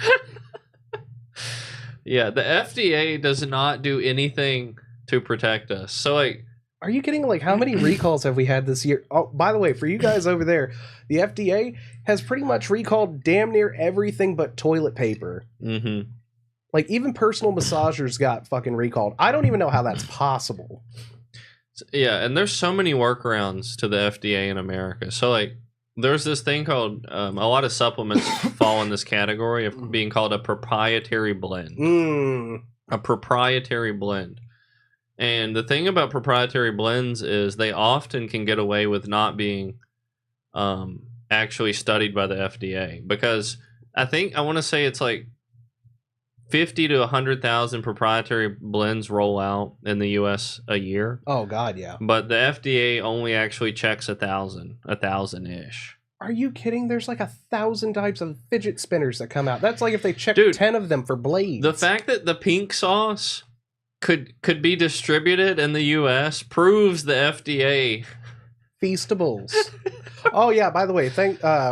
Yeah, the FDA does not do anything to protect us. So like Are you kidding? Like, how many recalls have we had this year? Oh, by the way, for you guys over there, the FDA has pretty much recalled damn near everything but toilet paper. mhm. Like, even personal massagers got fucking recalled. I don't even know how that's possible. Yeah, and there's so many workarounds to the FDA in America. So like there's this thing called a lot of supplements fall in this category of being called a proprietary blend. A proprietary blend. And the thing about proprietary blends is they often can get away with not being actually studied by the FDA, because I want to say it's like 50 to 100,000 proprietary blends roll out in the US a year. Oh, God, yeah. But the FDA only actually checks 1,000 ish. Are you kidding? There's like 1,000 types of fidget spinners that come out. That's like if they check Dude, 10 of them for blades. The fact that the pink sauce could be distributed in the US proves the FDA. Feastables. Oh, yeah, by the way,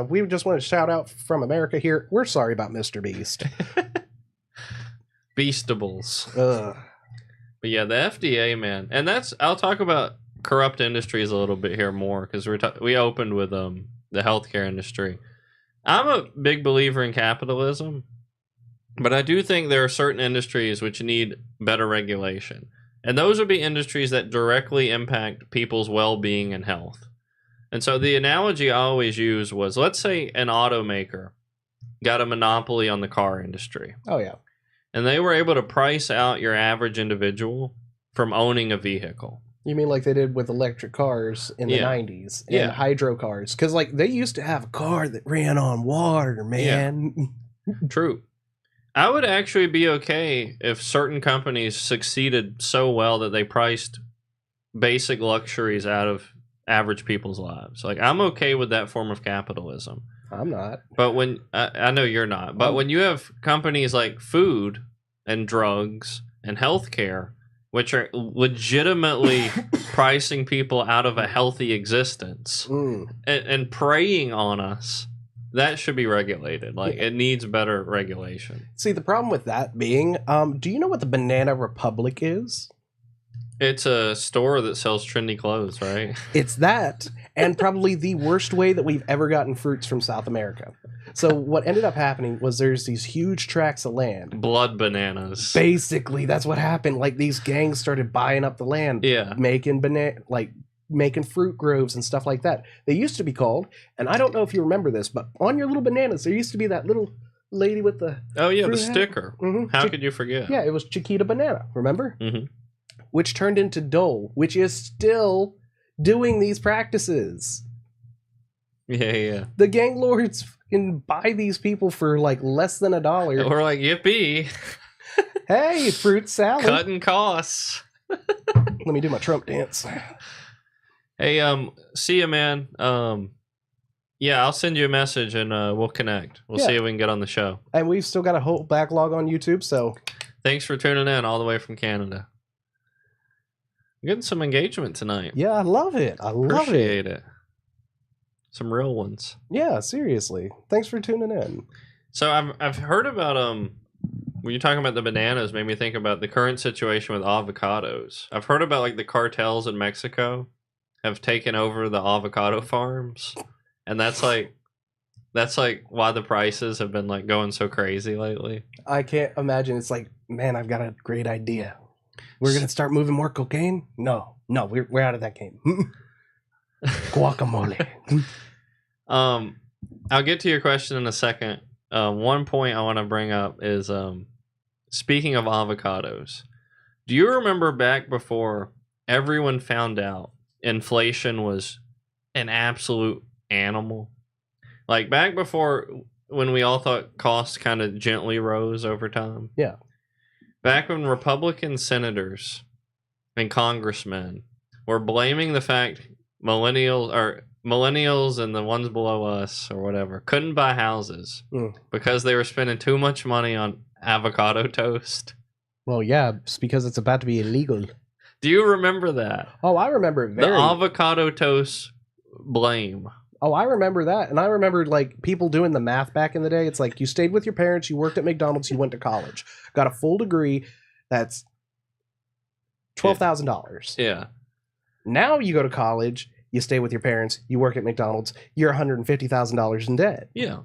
we just want to shout out from America here. We're sorry about Mr. Beast. Beastables. Ugh. But yeah, the FDA, man. And I'll talk about corrupt industries a little bit here more, because we opened with the healthcare industry. I'm a big believer in capitalism, but I do think there are certain industries which need better regulation. And those would be industries that directly impact people's well-being and health. And so the analogy I always use was, let's say an automaker got a monopoly on the car industry, Oh, yeah. and they were able to price out your average individual from owning a vehicle. You mean like they did with electric cars in the Yeah. 90s and Yeah. hydro cars? Because like they used to have a car that ran on water, man. True. I would actually be okay if certain companies succeeded so well that they priced basic luxuries out of average people's lives. Like, I'm okay with that form of capitalism. I'm not. But when I know you're not, but when you have companies like food and drugs and healthcare, which are legitimately pricing people out of a healthy existence and preying on us, that should be regulated. Like, it needs better regulation. See, the problem with that being, do you know what the Banana Republic is? It's a store that sells trendy clothes, right? It's that, and probably the worst way that we've ever gotten fruits from South America. So what ended up happening was there's these huge tracts of land. Blood bananas. Basically, that's what happened. Like these gangs started buying up the land, Yeah. making fruit groves and stuff like that. They used to be called, and I don't know if you remember this, but on your little bananas, there used to be that little lady with the Oh yeah, the fruit hat. sticker. How could you forget? Yeah, it was Chiquita Banana. Remember? Mhm. Which turned into Dole, which is still doing these practices. Yeah. The gang lords can buy these people for like less than $1. We're like, yippee, Hey, fruit salad. cutting costs. Let me do my Trump dance. Hey, see ya, man. Yeah, I'll send you a message and we'll connect. We'll see if we can get on the show. And we've still got a whole backlog on YouTube, so Thanks for tuning in all the way from Canada. We're getting some engagement tonight. yeah, I love it. I love it. Appreciate it. Some real ones. Yeah, seriously. Thanks for tuning in. So I've heard about when you're talking about the bananas, made me think about the current situation with avocados. I've heard about like the cartels in Mexico have taken over the avocado farms, and that's like why the prices have been like going so crazy lately. I can't imagine. It's like, man, I've got a great idea. We're gonna start moving more cocaine. No, we're out of that game. Guacamole. I'll get to your question in a second. One point I want to bring up is speaking of avocados. Do you remember back before everyone found out inflation was an absolute animal? Like back before when we all thought costs kind of gently rose over time? Yeah. Back when Republican senators and congressmen were blaming the fact millennials and the ones below us or whatever couldn't buy houses because they were spending too much money on avocado toast. Well, yeah, it's because it's about to be illegal. Do you remember that? Oh, I remember it The very. avocado toast blame. Oh, I remember that. And I remember like people doing the math back in the day. It's like you stayed with your parents, you worked at McDonald's, you went to college, got a full degree. That's $12,000. Yeah. Now you go to college, you stay with your parents, you work at McDonald's, you're $150,000 in debt. Yeah.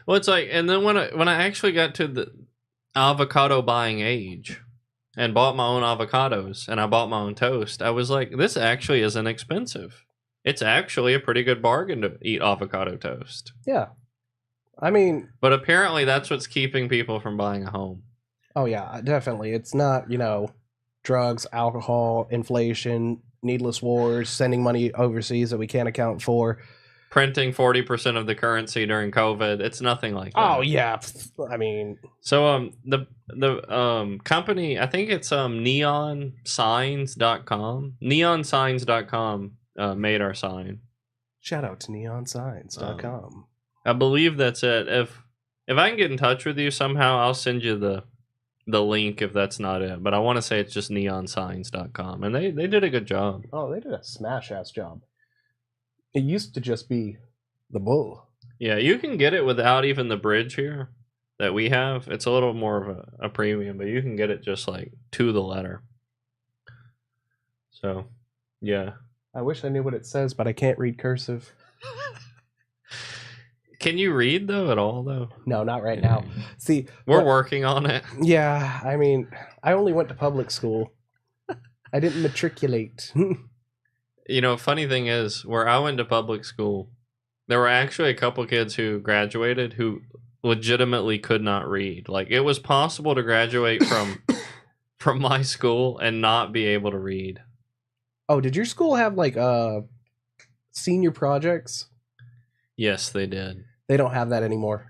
Well, it's like, and then when I actually got to the avocado buying age and bought my own avocados and I bought my own toast, I was like, this actually isn't expensive. It's actually a pretty good bargain to eat avocado toast. Yeah. I mean, But apparently that's what's keeping people from buying a home. oh yeah, definitely. It's not, drugs, alcohol, inflation, needless wars, sending money overseas that we can't account for. Printing 40% of the currency during COVID. It's nothing like that. Oh yeah. I mean, So the company, I think it's neonsigns.com. Neonsigns.com made our sign. shout out to neonsigns.com. I believe that's it. If I can get in touch with you somehow, I'll send you the link if that's not it. But I want to say it's just neonsigns.com. And they did a good job. Oh, they did a smash ass job. It used to just be the bull. Yeah, you can get it without even the bridge here that we have. It's a little more of a premium, but you can get it just like to the letter. So, yeah. I wish I knew what it says, but I can't read cursive. Can you read though at all though? No, not right now. See, We're working on it. yeah, I mean, I only went to public school. I didn't matriculate. Funny thing is, where I went to public school, there were actually a couple kids who graduated who legitimately could not read. Like it was possible to graduate from my school and not be able to read. Oh, did your school have like senior projects? Yes, they did. They don't have that anymore.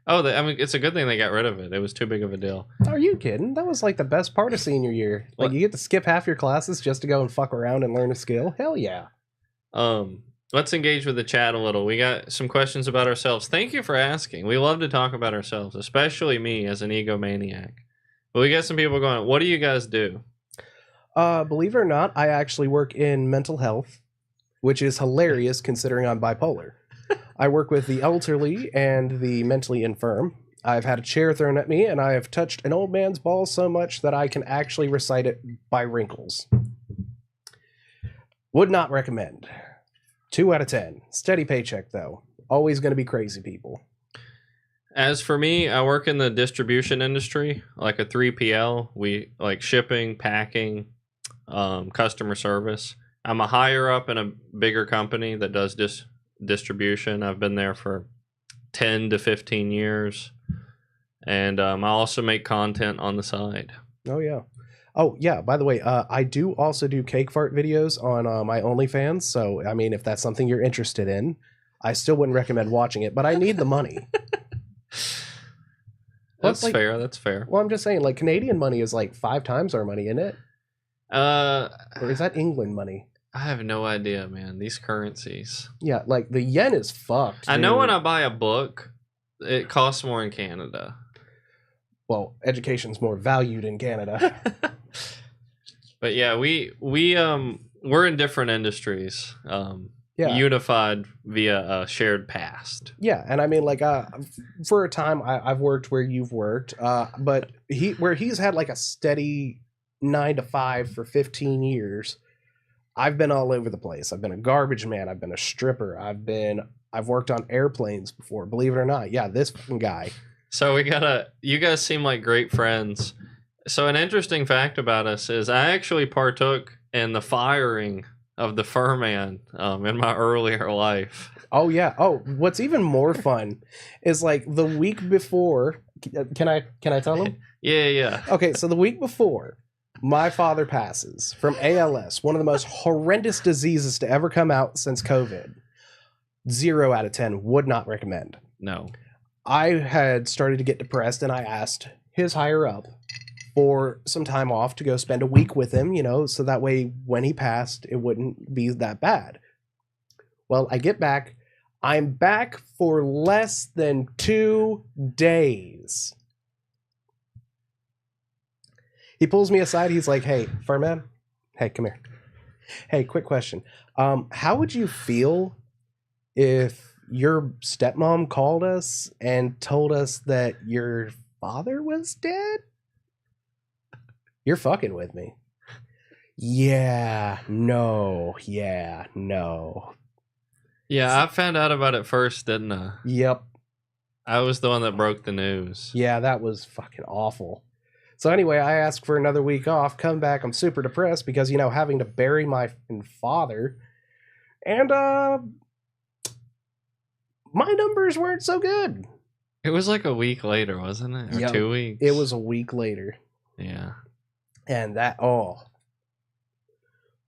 Oh, it's a good thing they got rid of it. It was too big of a deal. Are you kidding? That was like the best part of senior year. Like What? you get to skip half your classes just to go and fuck around and learn a skill. Hell yeah. Let's engage with the chat a little. We got some questions about ourselves. Thank you for asking. We love to talk about ourselves, especially me as an egomaniac. But we got some people going, what do you guys do? Believe it or not, I actually work in mental health, which is hilarious considering I'm bipolar. I work with the elderly and the mentally infirm, I've had a chair thrown at me, and I have touched an old man's balls so much that I can actually recite it by wrinkles. Would not recommend. 2 out of 10. Steady paycheck, though. Always going to be crazy people. As for me, I work in the distribution industry, like a 3PL. We like shipping, packing, customer service. I'm a higher up in a bigger company that does distribution. I've been there for 10 to 15 years. And I also make content on the side. Oh, yeah. Oh, yeah. By the way, I do also do cake fart videos on my OnlyFans. So, I mean, if that's something you're interested in, I still wouldn't recommend watching it, but I need the money. That's fair. That's fair. Well, I'm just saying, like, Canadian money is like 5 times our money, isn't it? Or is that England money? I have no idea, man. These currencies. Yeah, like the yen is fucked. I know when I buy a book, it costs more in Canada. Well, education's more valued in Canada. But yeah, we're in different industries. Yeah. Unified via a shared past. Yeah, and I mean, like, for a time, I've worked where you've worked, but he's had like a steady 9 to 5 for 15 years. I've been all over the place. I've been a garbage man. I've been a stripper. I've worked on airplanes before. Believe it or not, yeah, this fucking guy. So you guys seem like great friends. So an interesting fact about us is I actually partook in the firing of the furman in my earlier life. Oh yeah. Oh, what's even more fun is like the week before. Can I tell him? Yeah. Okay, so the week before, my father passes from ALS, one of the most horrendous diseases to ever come out since COVID. 0 out of 10. Would not recommend. No. I had started to get depressed, and I asked his higher up for some time off to go spend a week with him, so that way when he passed, it wouldn't be that bad. Well, I get back. I'm back for less than 2 days. He pulls me aside. He's like, "Hey, Furman. Hey, come here. Hey, quick question. How would you feel if your stepmom called us and told us that your father was dead?" You're fucking with me. Yeah, no. Yeah, I found out about it first, didn't I? Yep. I was the one that broke the news. Yeah, that was fucking awful. So anyway, I asked for another week off, come back, I'm super depressed because, having to bury my father. And, my numbers weren't so good. It was like a week later, wasn't it? Or Yep. 2 weeks? It was a week later. Yeah. And that, I'm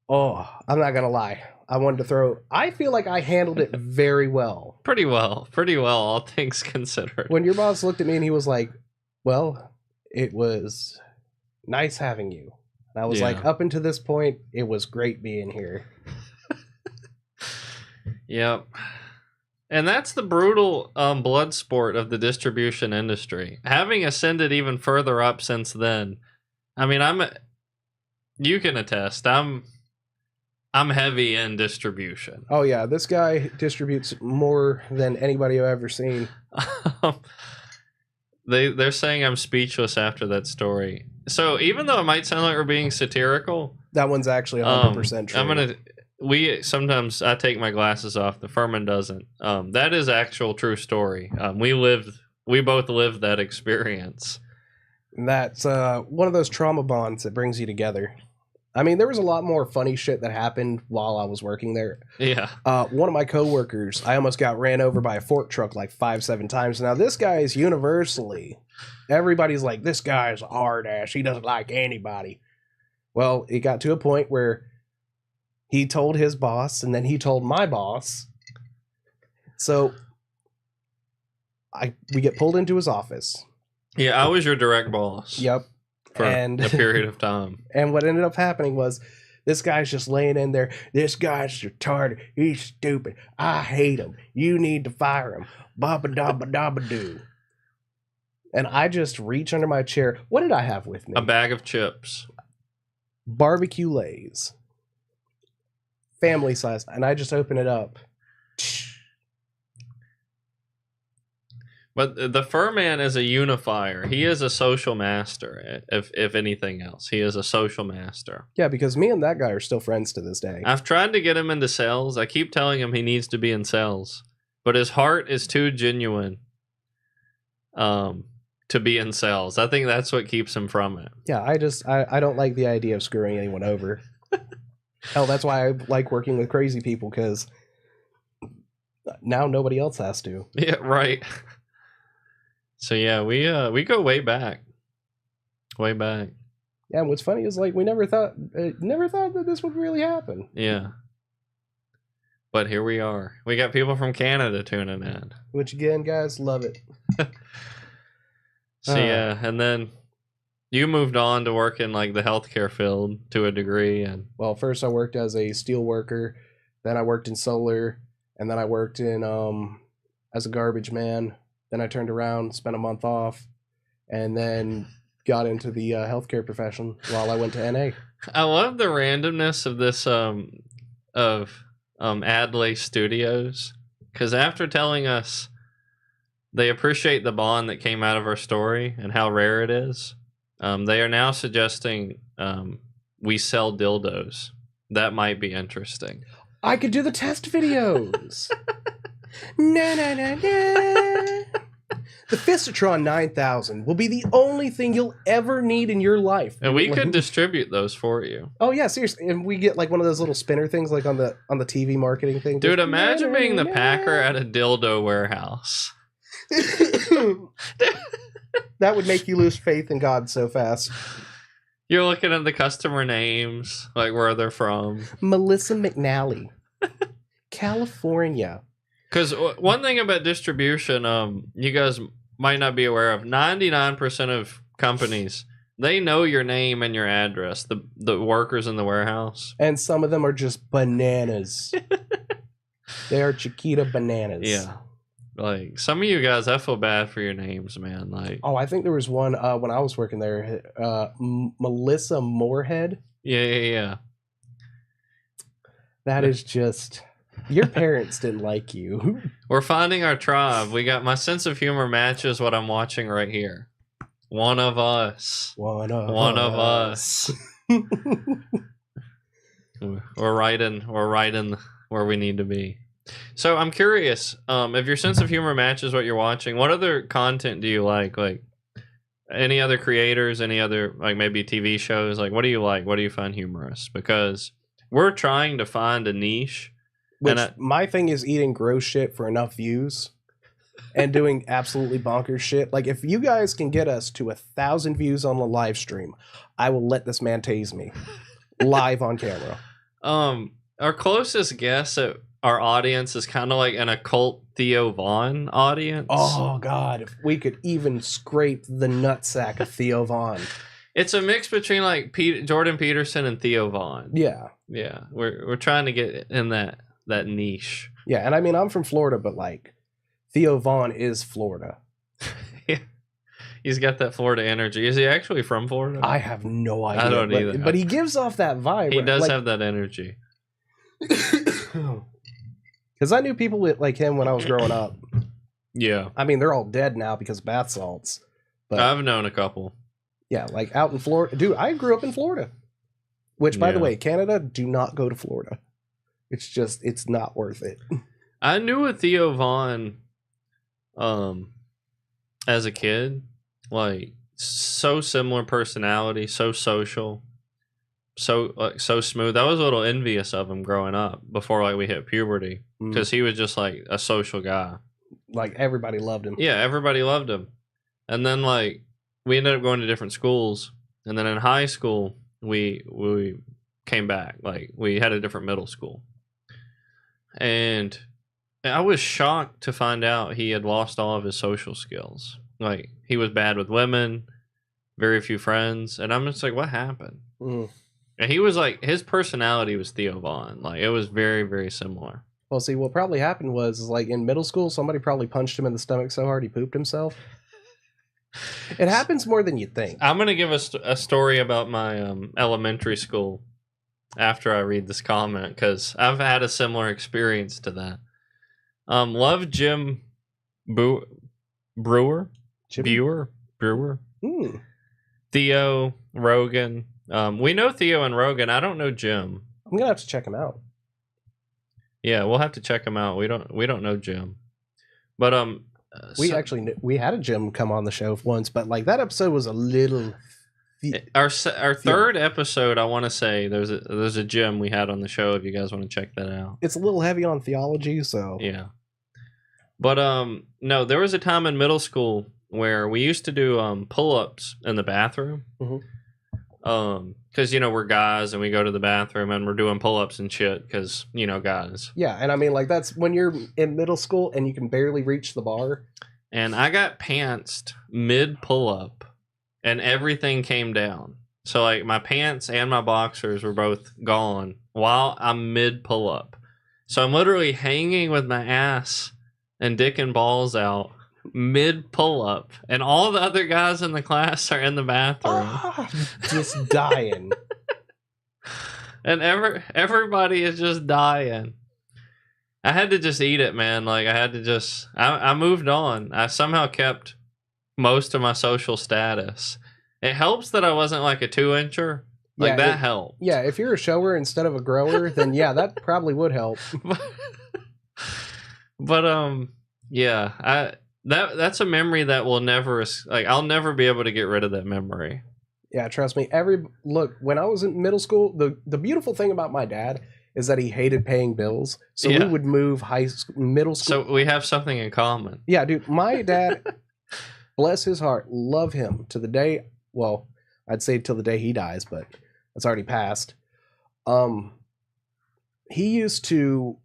not going to lie. I feel like I handled it very well. Pretty well, all things considered. When your boss looked at me and he was like, "Well, it was nice having you." And I was like, up until this point, it was great being here. Yep. And that's the brutal blood sport of the distribution industry. Having ascended even further up since then, I mean, you can attest, I'm heavy in distribution. Oh yeah, this guy distributes more than anybody I've ever seen. They're saying I'm speechless after that story. So even though it might sound like we're being satirical, that one's actually 100% true. Sometimes I take my glasses off. The Furman doesn't. That is actual true story. We both lived that experience. And that's one of those trauma bonds that brings you together. I mean, there was a lot more funny shit that happened while I was working there. Yeah. One of my coworkers, I almost got ran over by a fork truck like 5-7 times. Now, this guy is universally, everybody's like, this guy's a hard ass. He doesn't like anybody. Well, it got to a point where he told his boss, and then he told my boss. So we get pulled into his office. Yeah, I was your direct boss. Yep. For a period of time. And what ended up happening was this guy's just laying in there. This guy's retarded. He's stupid. I hate him. You need to fire him. Baba dabba dabba doo. And I just reach under my chair. What did I have with me? A bag of chips. Barbecue Lays. Family size. And I just open it up. But the fur man is a unifier. He is a social master. If anything else, he is a social master. Yeah, because me and that guy are still friends to this day. I've tried to get him into sales. I keep telling him he needs to be in sales, but his heart is too genuine to be in sales. I think that's what keeps him from it. Yeah, I don't like the idea of screwing anyone over. Hell, that's why I like working with crazy people, because now nobody else has to. Yeah, right. So yeah, we go way back. Way back. Yeah, and what's funny is like we never thought that this would really happen. Yeah. But here we are. We got people from Canada tuning in. Which again, guys, love it. So yeah, and then you moved on to work in like the healthcare field to a degree, and Well, first I worked as a steel worker, then I worked in solar, and then I worked in as a garbage man. Then I turned around, spent a month off, and then got into the healthcare profession while I went to NA. I love the randomness of this Adley Studios, because after telling us they appreciate the bond that came out of our story and how rare it is, they are now suggesting we sell dildos. That might be interesting. I could do the test videos. Na na na na. The Fistotron 9000 will be the only thing you'll ever need in your life. And we could distribute those for you. Oh yeah, seriously. And we get like one of those little spinner things like on the TV marketing thing. Dude, imagine being the packer at a dildo warehouse. That would make you lose faith in God so fast. You're looking at the customer names, like where they're from. Melissa McNally, California. Because one thing about distribution, you guys might not be aware of, 99% of companies, they know your name and your address, the workers in the warehouse. And some of them are just bananas. They are Chiquita bananas. Yeah. Like, some of you guys, I feel bad for your names, man. Like, Oh, I think there was one when I was working there, Melissa Moorhead. yeah. That is just... Your parents didn't like you. We're finding our tribe. We got my sense of humor matches what I'm watching right here. One of us. One of us. We're right in where we need to be. So I'm curious, if your sense of humor matches what you're watching, what other content do you like? Like any other creators, any other like maybe TV shows? Like what do you like? What do you find humorous? Because we're trying to find a niche. Which my thing is eating gross shit for enough views and doing absolutely bonkers shit. Like if you guys can get us to 1,000 views on the live stream, I will let this man tase me live on camera. Our closest guess at our audience is kind of like an occult Theo Von audience. Oh God, if we could even scrape the nutsack of Theo Von. It's a mix between like Jordan Peterson and Theo Von. Yeah. Yeah, we're trying to get in that niche. Yeah, and I mean I'm from Florida, but like Theo Von is Florida. Yeah. He's got that Florida energy. Is he actually from Florida? I have no idea. I don't either. But he gives off that vibe. He does like, have that energy. Because I knew people like him when I was growing up. Yeah. I mean, they're all dead now because of bath salts. But I've known a couple. yeah, like out in Florida. Dude, I grew up in Florida. Which, by the Yeah. way, Canada, do not go to Florida. It's not worth it. I knew a Theo Von as a kid. Like, so similar personality, so social, so smooth. I was a little envious of him growing up before like we hit puberty, because he was just like a social guy. Like, everybody loved him. Yeah, everybody loved him. And then like we ended up going to different schools, and then in high school we came back. Like we had a different middle school, and I was shocked to find out he had lost all of his social skills. Like he was bad with women, very few friends, and I'm just like, what happened? Mm. And he was like, his personality was Theo Von. Like it was very, very similar. Well, see, what probably happened was like in middle school, somebody probably punched him in the stomach so hard he pooped himself. It happens more than you think. I'm gonna give a story about my elementary school after I read this comment, because I've had a similar experience to that. Love Jim Brewer, Jimmy? Brewer, Hmm. Theo, Rogan. We know Theo and Rogan. I don't know Jim. I'm gonna have to check him out. Yeah, we'll have to check him out. We don't know Jim, but We had a Jim come on the show once, but like that episode was a little. our third episode. I want to say there's a Jim we had on the show. If you guys want to check that out, It's a little heavy on theology, so yeah. But no, there was a time in middle school where we used to do pull-ups in the bathroom. Mhm. Because we're guys and we go to the bathroom and we're doing pull-ups and shit because guys. yeah, and I mean like that's when you're in middle school and you can barely reach the bar. And I got pantsed mid pull-up and everything came down. So like my pants and my boxers were both gone while I'm mid pull-up. So I'm literally hanging with my ass and dick and balls out mid pull-up, and all the other guys in the class are in the bathroom. Just dying. And everybody is just dying. I had to just eat it, man. Like I had to just I moved on. I somehow kept most of my social status. It helps that I wasn't like a 2-incher. Like Yeah, that helped. Yeah, if you're a shower instead of a grower, then yeah, that probably would help. But yeah, that's a memory that will never, like, I'll never be able to get rid of that memory. Yeah, trust me. Look, when I was in middle school, the beautiful thing about my dad is that he hated paying bills. So Yeah. we would move middle school. So we have something in common. Yeah, dude, my dad, bless his heart, love him to the day. Well, I'd say till the day he dies, but it's already passed. He used to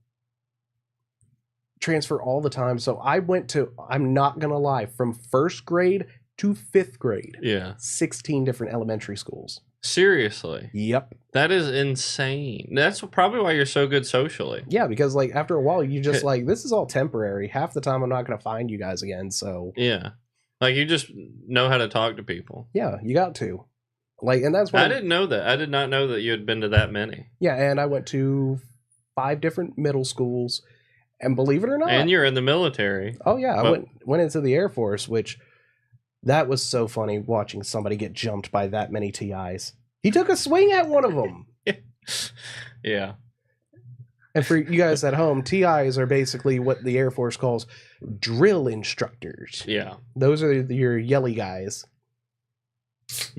transfer all the time. So I'm not gonna lie, from first grade to 5th grade, Yeah. 16 different elementary schools. Seriously. Yep. That is insane. That's probably why you're so good socially. Yeah, because like after a while, you just like, this is all temporary. Half the time, I'm not gonna find you guys again. So Yeah. Like you just know how to talk to people. yeah, you got to. Like, and that's why I didn't know that. I did not know that you had been to that many. Yeah, and I went to 5 different middle schools, and believe it or not, And you're in the military. oh yeah, I Well- went into the Air Force, which that was so funny watching somebody get jumped by that many TIs. He took a swing at one of them. Yeah. And for you guys at home, TIs are basically what the Air Force calls drill instructors. Yeah. Those are your yelly guys.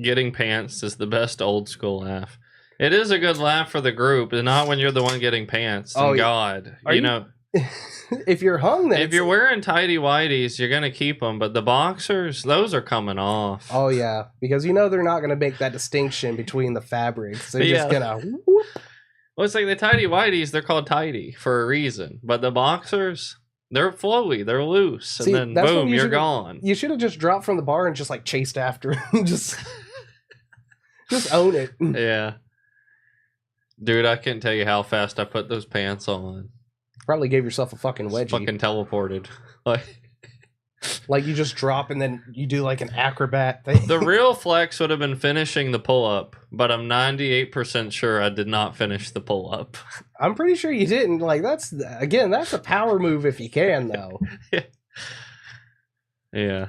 Getting pants is the best old school laugh. It is a good laugh for the group, and not when you're the one getting pants. Oh, Oh, yeah. God. Are You you- know, If you're hung, then if you're wearing tighty whities, you're going to keep them, but the boxers, those are coming off. oh yeah, because you know they're not going to make that distinction between the fabrics. They're just Yeah. gonna whoop. Well, it's like the tighty whities, they're called tighty for a reason, but the boxers, they're flowy, they're loose, See, and then that's what boom, you you're should've- gone. You should have just dropped from the bar and just like chased after him. just own it. Yeah. Dude, I can't tell you how fast I put those pants on. Probably gave yourself a fucking wedgie. Fucking teleported. Like Like you just drop and then you do like an acrobat thing. the real flex would have been finishing the pull up, but I'm 98% sure I did not finish the pull up. I'm pretty sure you didn't. Like that's a power move if you can though. Yeah.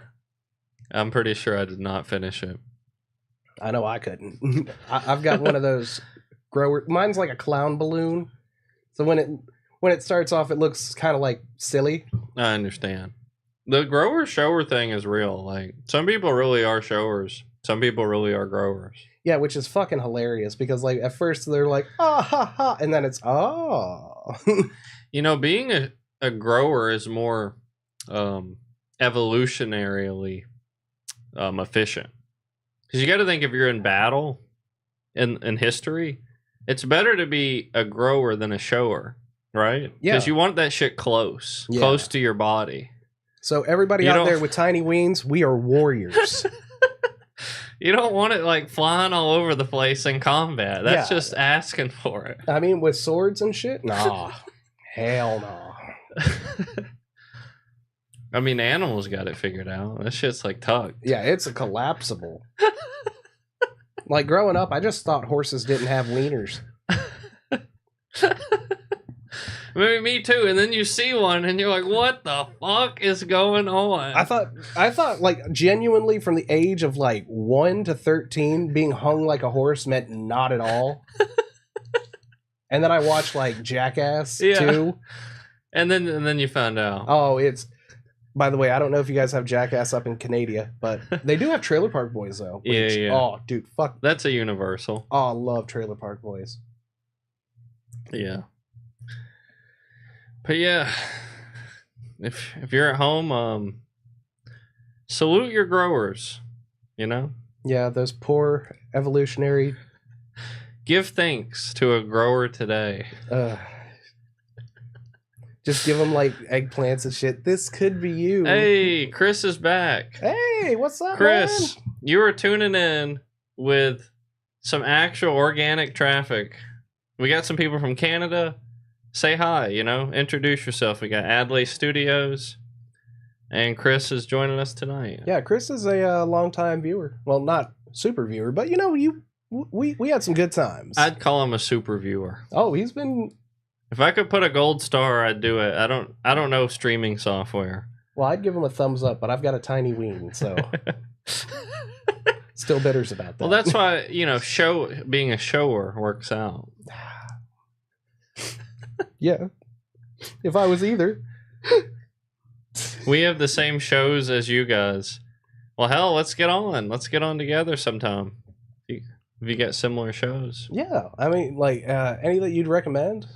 I'm pretty sure I did not finish it. I know I couldn't. I've got one of those grower. Mine's like a clown balloon. So when it starts off, it looks kind of like silly. I understand. The grower shower thing is real. Like some people really are showers. Some people really are growers. Yeah, which is fucking hilarious because like at first they're like ah ha ha, and then it's oh. You know, being a grower is more evolutionarily efficient. Because you got to think if you're in battle in history, it's better to be a grower than a shower, right? Yeah. Because you want that shit close to your body. So everybody You out don't- there with tiny wings, we are warriors. You don't want it like flying all over the place in combat. That's Yeah. just asking for it. I mean, with swords and shit, nah, hell no. I mean, animals got it figured out. That shit's like tucked. Yeah, it's a collapsible. Like growing up, I just thought horses didn't have wieners. Maybe me too. And then you see one, and you're like, "What the fuck is going on?" I thought like genuinely from the age of like 1 to 13, being hung like a horse meant not at all. And then I watched like Jackass too. And then you found out. Oh, it's. By the way, I don't know if you guys have Jackass up in Canada, but they do have Trailer Park Boys though. Which, Yeah. Oh, dude, fuck. That's a universal. Oh, I love Trailer Park Boys. Yeah. But yeah, if you're at home, salute your growers. You know, Yeah, those poor evolutionary. give thanks to a grower today. Just give them like eggplants and shit. This could be you. Hey, Chris is back. Hey, what's up, Chris, man? you were tuning in with some actual organic traffic. We got some people from Canada. Say hi, introduce yourself. We got Adley Studios, and Chris is joining us tonight. Yeah, Chris is a longtime viewer. Well, not super viewer, but we had some good times. I'd call him a super viewer. Oh, he's been. If I could put a gold star, I'd do it. I don't know streaming software. Well, I'd give him a thumbs up, but I've got a tiny ween, so still bitters about that. Well, that's why being a shower works out. Yeah. If I was either. We have the same shows as you guys. Well, hell, let's get on. Let's get on together sometime. If you get similar shows. Yeah, I mean, like any that you'd recommend?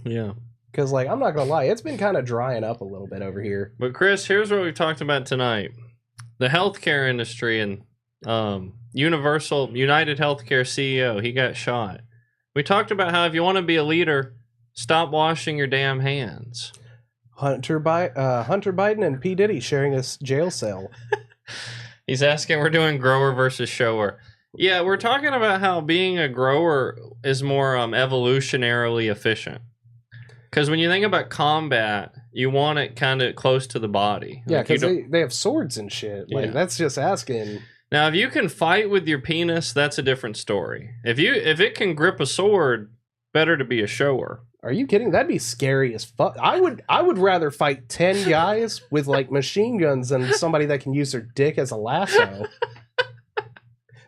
Yeah. Because, like, I'm not gonna lie, it's been kind of drying up a little bit over here. But Chris, here's what we talked about tonight: the healthcare industry and United Healthcare CEO. He got shot. We talked about how if you want to be a leader, stop washing your damn hands. Hunter Biden and P. Diddy sharing a jail cell. He's asking, we're doing grower versus shower. Yeah, we're talking about how being a grower is more evolutionarily efficient. Because when you think about combat, you want it kind of close to the body. Yeah, Like, because they have swords and shit. Like, Yeah. that's just asking. Now, if you can fight with your penis, that's a different story. If it can grip a sword, better to be a shower. Are you kidding? That'd be scary as fuck. I would rather fight 10 guys with like machine guns than somebody that can use their dick as a lasso.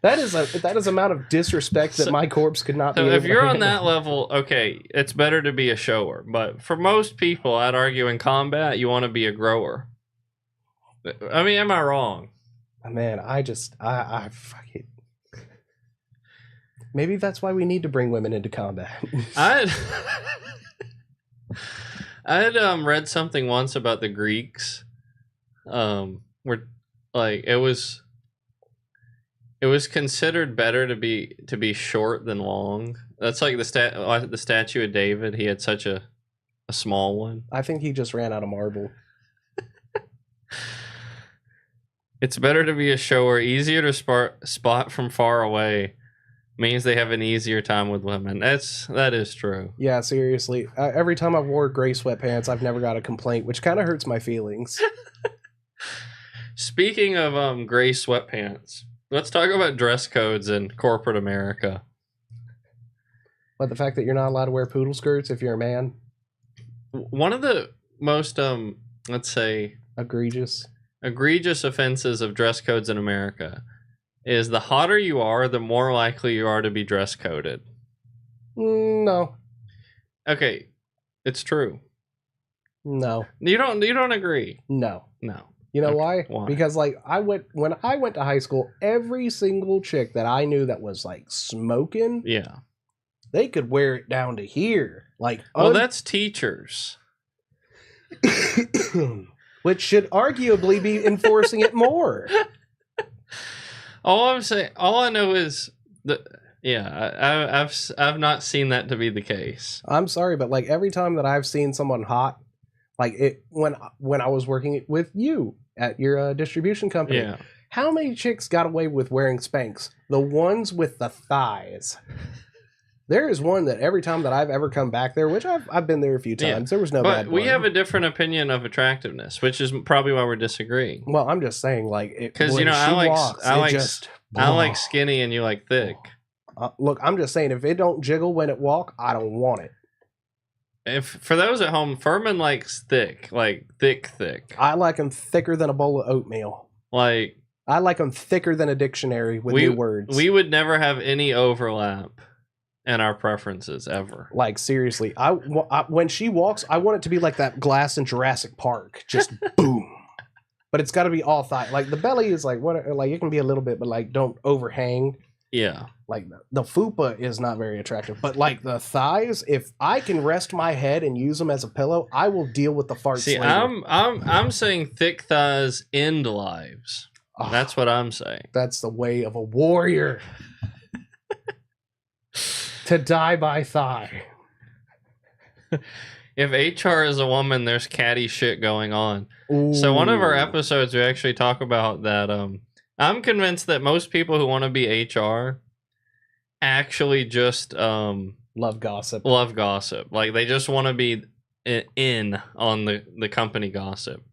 That is amount of disrespect that my corpse could not be. So able if to you're on handle. that level, okay, it's better to be a shower. But for most people, I'd argue in combat, you want to be a grower. I mean, am I wrong? Man, I fuck it. Maybe that's why we need to bring women into combat. I had read something once about the Greeks, where like it was considered better to be short than long. That's like the statue of David. He had such a small one. I think he just ran out of marble. It's better to be a shower. Easier to spot from far away. Means they have an easier time with women. That is true. Yeah, seriously. Every time I've wore gray sweatpants, I've never got a complaint, which kind of hurts my feelings. Speaking of gray sweatpants, let's talk about dress codes in corporate America. But the fact that you're not allowed to wear poodle skirts if you're a man, One of the most let's say egregious. offenses of dress codes in America is the hotter you are, the more likely you are to be dress coded. No, Okay, it's true. no, You don't agree? no. No. You know Okay, why? why? Because like when I went to high school, every single chick that I knew that was like smoking, Yeah. they could wear it down to here. Like, Well, that's teachers. which should arguably be enforcing it more. All I know is that I've not seen that to be the case. I'm sorry, but like every time that I've seen someone hot, like it when I was working with you at your distribution company, Yeah. how many chicks got away with wearing Spanx? The ones with the thighs. There is one that every time that I've ever come back there, which I've been there a few Yeah. times, there was no But bad we blood. have a different opinion of attractiveness, which is probably why we're disagreeing. Well, I'm just saying, like, Because when I she like walks, I it like just, I like skinny and you like thick. Look, I'm just saying, if it don't jiggle when it walk, I don't want it. if for those at home, Furman likes thick, like thick. I like them thicker than a bowl of oatmeal. Like I like them thicker than a dictionary with new words. We would never have any overlap in our preferences ever. Like seriously, I when she walks, I want it to be like that glass in Jurassic Park, just boom. But it's got to be all thigh. Like the belly is like what? Like it can be a little bit, but like don't overhang. Yeah. Like the fupa is not very attractive, but like the thighs, if I can rest my head and use them as a pillow, I will deal with the farts. See, later. I'm saying thick thighs end lives. Oh, That's what I'm saying. That's the way of a warrior. To die by thigh. If HR is a woman, there's catty shit going on. Ooh. So one of our episodes, we actually talk about that. I'm convinced that most people who want to be HR actually just love gossip. Love gossip. Like they just want to be in on the company gossip.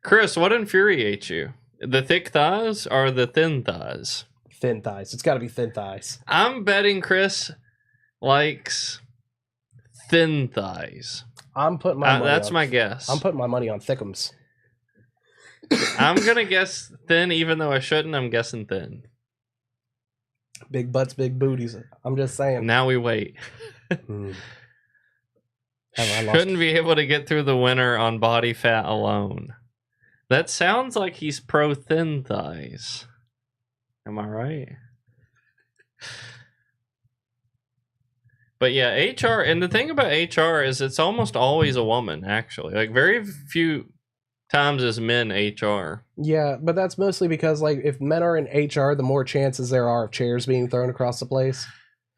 Chris, what infuriates you? The thick thighs or the thin thighs? Thin thighs. It's got to be thin thighs. I'm betting Chris likes thin thighs. I'm putting my money that's on, my guess. I'm putting my money on thickums. I'm gonna guess thin, even though I shouldn't. I'm guessing thin. Big butts, big booties. I'm just saying. Now we wait. Hmm. Have I lost? Shouldn't be able to get through the winter on body fat alone. That sounds like he's pro thin thighs. Am I right? But yeah, HR, and the thing about HR is it's almost always a woman, actually. Like very few times is men HR. Yeah, but that's mostly because like if men are in HR, the more chances there are of chairs being thrown across the place.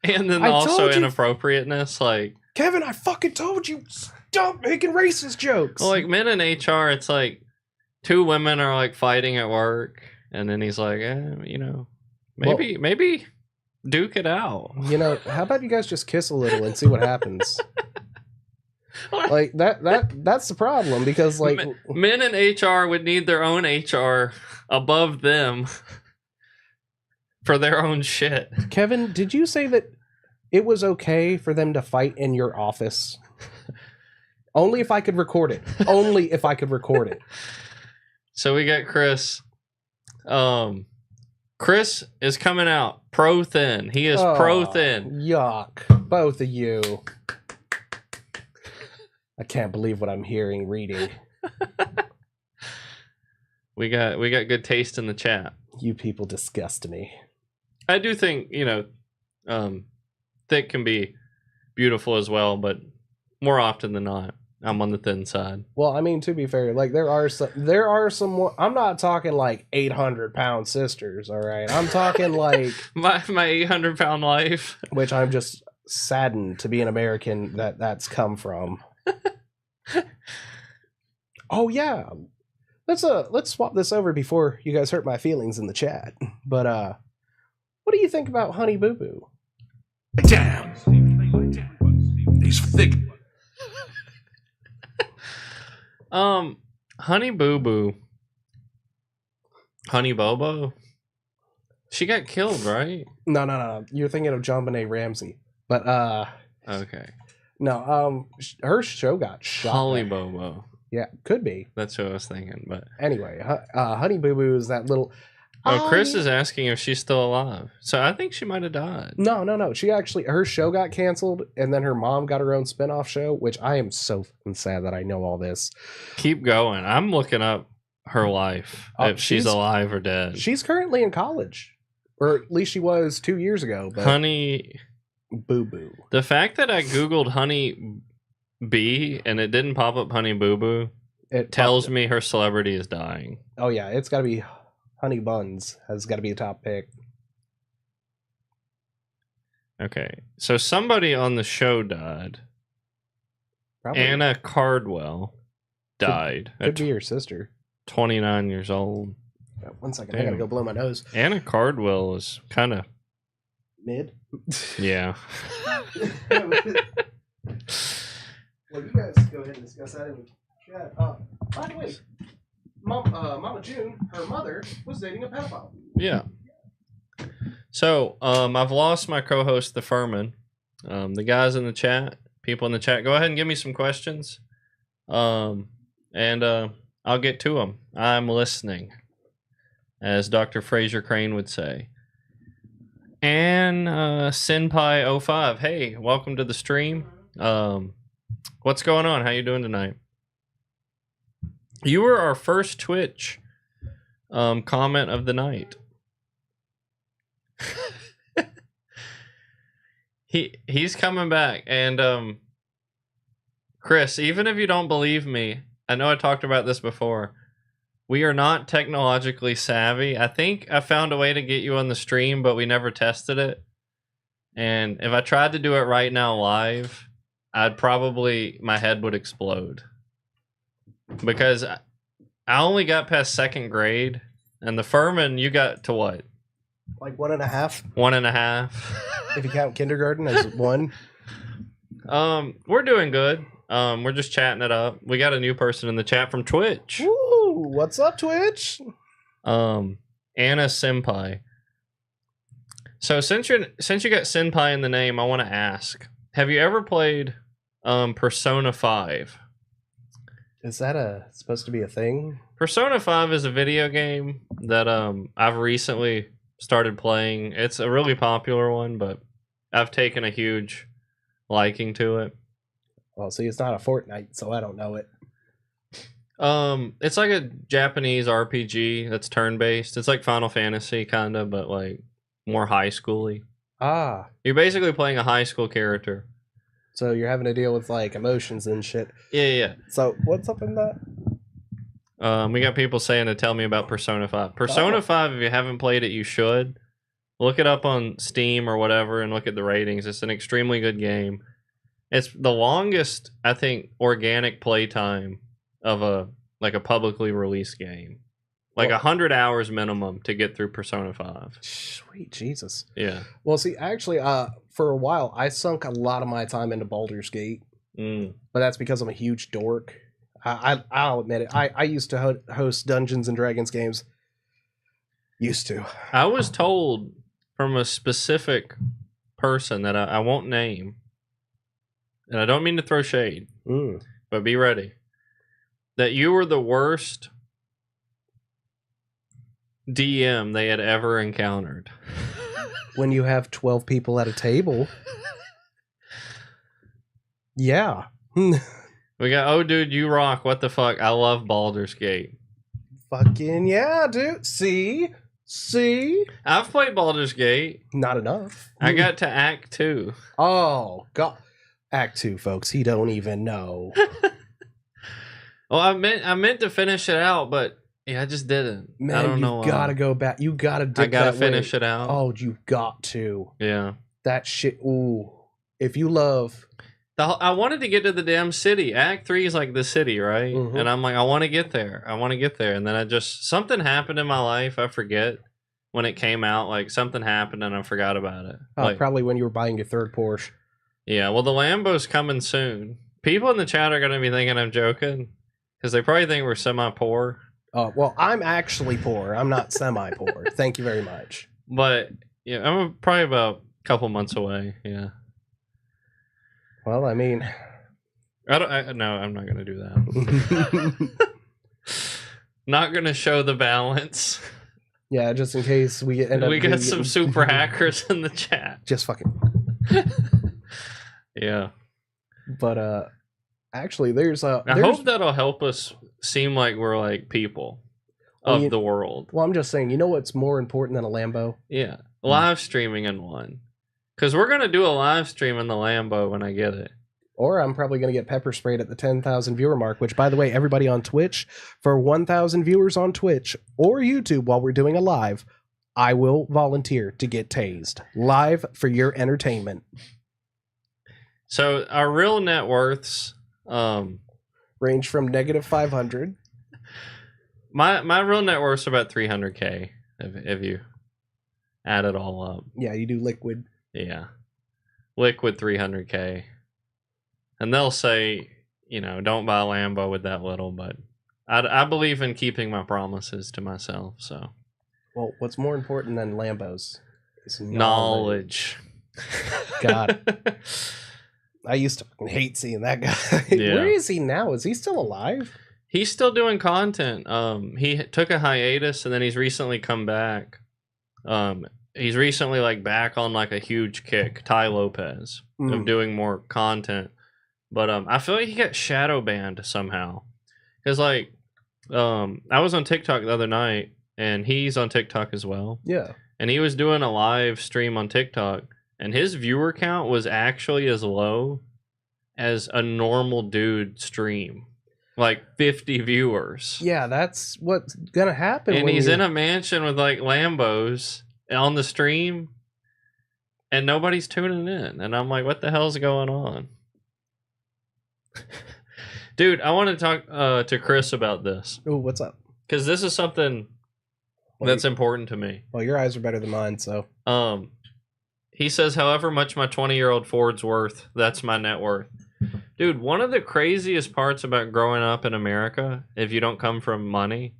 And then I also told you- inappropriateness, like Kevin, I fucking told you, stop making racist jokes. well, like men in HR, it's like two women are like fighting at work, and then he's like, maybe duke it out. You know, how about you guys just kiss a little and see what happens? Like that's the problem because like Men in HR would need their own HR above them for their own shit. Kevin, did you say that it was okay for them to fight in your office? Only if I could record it. Only if I could record it. So we got Chris. Chris is coming out pro thin. He is pro thin. Yuck. Both of you. I can't believe what I'm hearing, reading. We got good taste in the chat. You people disgust me. I do think, thick can be beautiful as well, but more often than not, I'm on the thin side. Well, I mean, to be fair, like there are some more, I'm not talking like 800-pound sisters, all right? I'm talking like my 800-pound life, which I'm just saddened to be an American that's come from. Oh yeah. Let's swap this over before you guys hurt my feelings in the chat. But what do you think about Honey Boo Boo? Damn. He's thick. Honey Boo Boo. Honey Bobo? She got killed, right? No. You're thinking of JonBenet Ramsey. But okay. No, her show got shot. Holly Bobo. Yeah, could be. That's what I was thinking, but Anyway, Honey Boo Boo is that little. Oh, Chris is asking if she's still alive. So I think she might have died. No. She actually, her show got canceled, and then her mom got her own spinoff show, which I am so fucking sad that I know all this. Keep going. I'm looking up her life, if she's alive or dead. She's currently in college, or at least she was 2 years ago. But Honey Boo Boo. The fact that I Googled Honey Bee and it didn't pop up Honey Boo Boo, it tells me her celebrity is dying. Oh, yeah. It's got to be Honey Buns has got to be the top pick. Okay. So somebody on the show died. Probably. Anna Cardwell died. Could be your sister. 29 years old. Yeah, 1 second. I got to go blow my nose. Anna Cardwell is kind of... Mid? Yeah. Well, you guys go ahead and discuss that in the chat. By the way, Mama June, her mother, was dating a pedophile. Yeah. So, I've lost my co-host, the Furman. The guys in the chat, people in the chat, go ahead and give me some questions. And I'll get to them. I'm listening, as Dr. Fraser Crane would say. And Senpai05, hey, welcome to the stream. What's going on? How you doing tonight? You were our first Twitch comment of the night. He's coming back, and Chris, even if you don't believe me, I know I talked about this before. We are not technologically savvy. I think I found a way to get you on the stream, but we never tested it. And if I tried to do it right now live, my head would explode. Because I only got past 2nd grade, and the Furman, you got to what? Like 1.5. 1.5. If you count kindergarten as 1. We're doing good. We're just chatting it up. We got a new person in the chat from Twitch. Woo! What's up, Twitch? Anna Senpai. So since you got Senpai in the name, I want to ask: have you ever played Persona 5? Is that supposed to be a thing? Persona 5 is a video game that I've recently started playing. It's a really popular one, but I've taken a huge liking to it. Well, see, it's not a Fortnite, so I don't know it. It's like a Japanese RPG that's turn-based. It's like Final Fantasy kind of, but like more high schooly. Ah, You're basically playing a high school character. so you're having to deal with like emotions and shit. Yeah. So what's up in that? We got people saying to tell me about Persona 5. Persona 5, if you haven't played it, you should. Look it up on Steam or whatever and look at the ratings. It's an extremely good game. It's the longest, I think, organic playtime of a publicly released game. Like 100 hours minimum to get through Persona 5. Sweet Jesus. Yeah. Well, see, actually, for a while, I sunk a lot of my time into Baldur's Gate, but that's because I'm a huge dork. I'll admit it. I used to host Dungeons and Dragons games. Used to. I was told from a specific person that I won't name, and I don't mean to throw shade, but be ready, that you were the worst DM they had ever encountered. When you have 12 people at a table. Yeah. We got, oh dude, you rock. What the fuck? I love Baldur's Gate. Fucking yeah, dude. See? I've played Baldur's Gate. Not enough. I got to Act 2. Oh, God. Act 2, folks. He don't even know. Well, I meant to finish it out, but yeah, I just didn't. Man, I don't know. You gotta go back. You gotta dig I gotta that finish way. it out. Oh, you got to. Yeah. That shit. Ooh. If you love. I wanted to get to the damn city. Act 3 is like the city, right? Mhm. And I'm like, I want to get there. And then something happened in my life. I forget when it came out. Like something happened and I forgot about it. Probably when you were buying your third Porsche. Yeah, well, the Lambo's coming soon. People in the chat are going to be thinking I'm joking because they probably think we're semi-poor. Oh, well, I'm actually poor. I'm not semi-poor. Thank you very much. But yeah, I'm probably about a couple months away. Yeah. Well, I mean, No, I'm not going to do that. Not going to show the balance. yeah, just in case we end up. We got some super hackers in the chat. Just fucking. Yeah. But actually, there's I hope that'll help us seem like we're like people of the world. Well, I'm just saying, you know what's more important than a Lambo? Yeah, live streaming in one, because we're gonna do a live stream in the Lambo when I get it. Or I'm probably going to get pepper sprayed at the 10,000 viewer mark, which, by the way, everybody on Twitch, for 1,000 viewers on Twitch or YouTube while we're doing a live, I will volunteer to get tased live for your entertainment. So our real net worths range from negative 500. My real net worth's about 300K if you add it all up. Yeah, you do liquid. Yeah, liquid 300K. And they'll say, don't buy a Lambo with that little, but I believe in keeping my promises to myself. So, well, what's more important than Lambos is knowledge. Got it. I used to fucking hate seeing that guy. Yeah. Where is he now? Is he still alive? He's still doing content. He took a hiatus and then he's recently come back. He's recently like back on like a huge kick, Ty Lopez, of doing more content. But I feel like he got shadow banned somehow. Cause like I was on TikTok the other night and he's on TikTok as well. Yeah. And he was doing a live stream on TikTok and his viewer count was actually as low as a normal dude stream. Like 50 viewers. Yeah, that's what's gonna happen. And when he's you- in a mansion with like Lambos on the stream and nobody's tuning in. And I'm like, what the hell's going on? Dude, I want to talk to Chris about this. Oh, what's up? Because this is something that's important to me. Well, your eyes are better than mine, so He says, however much my 20-year-old Ford's worth, that's my net worth. Dude, one of the craziest parts about growing up in America, if you don't come from money,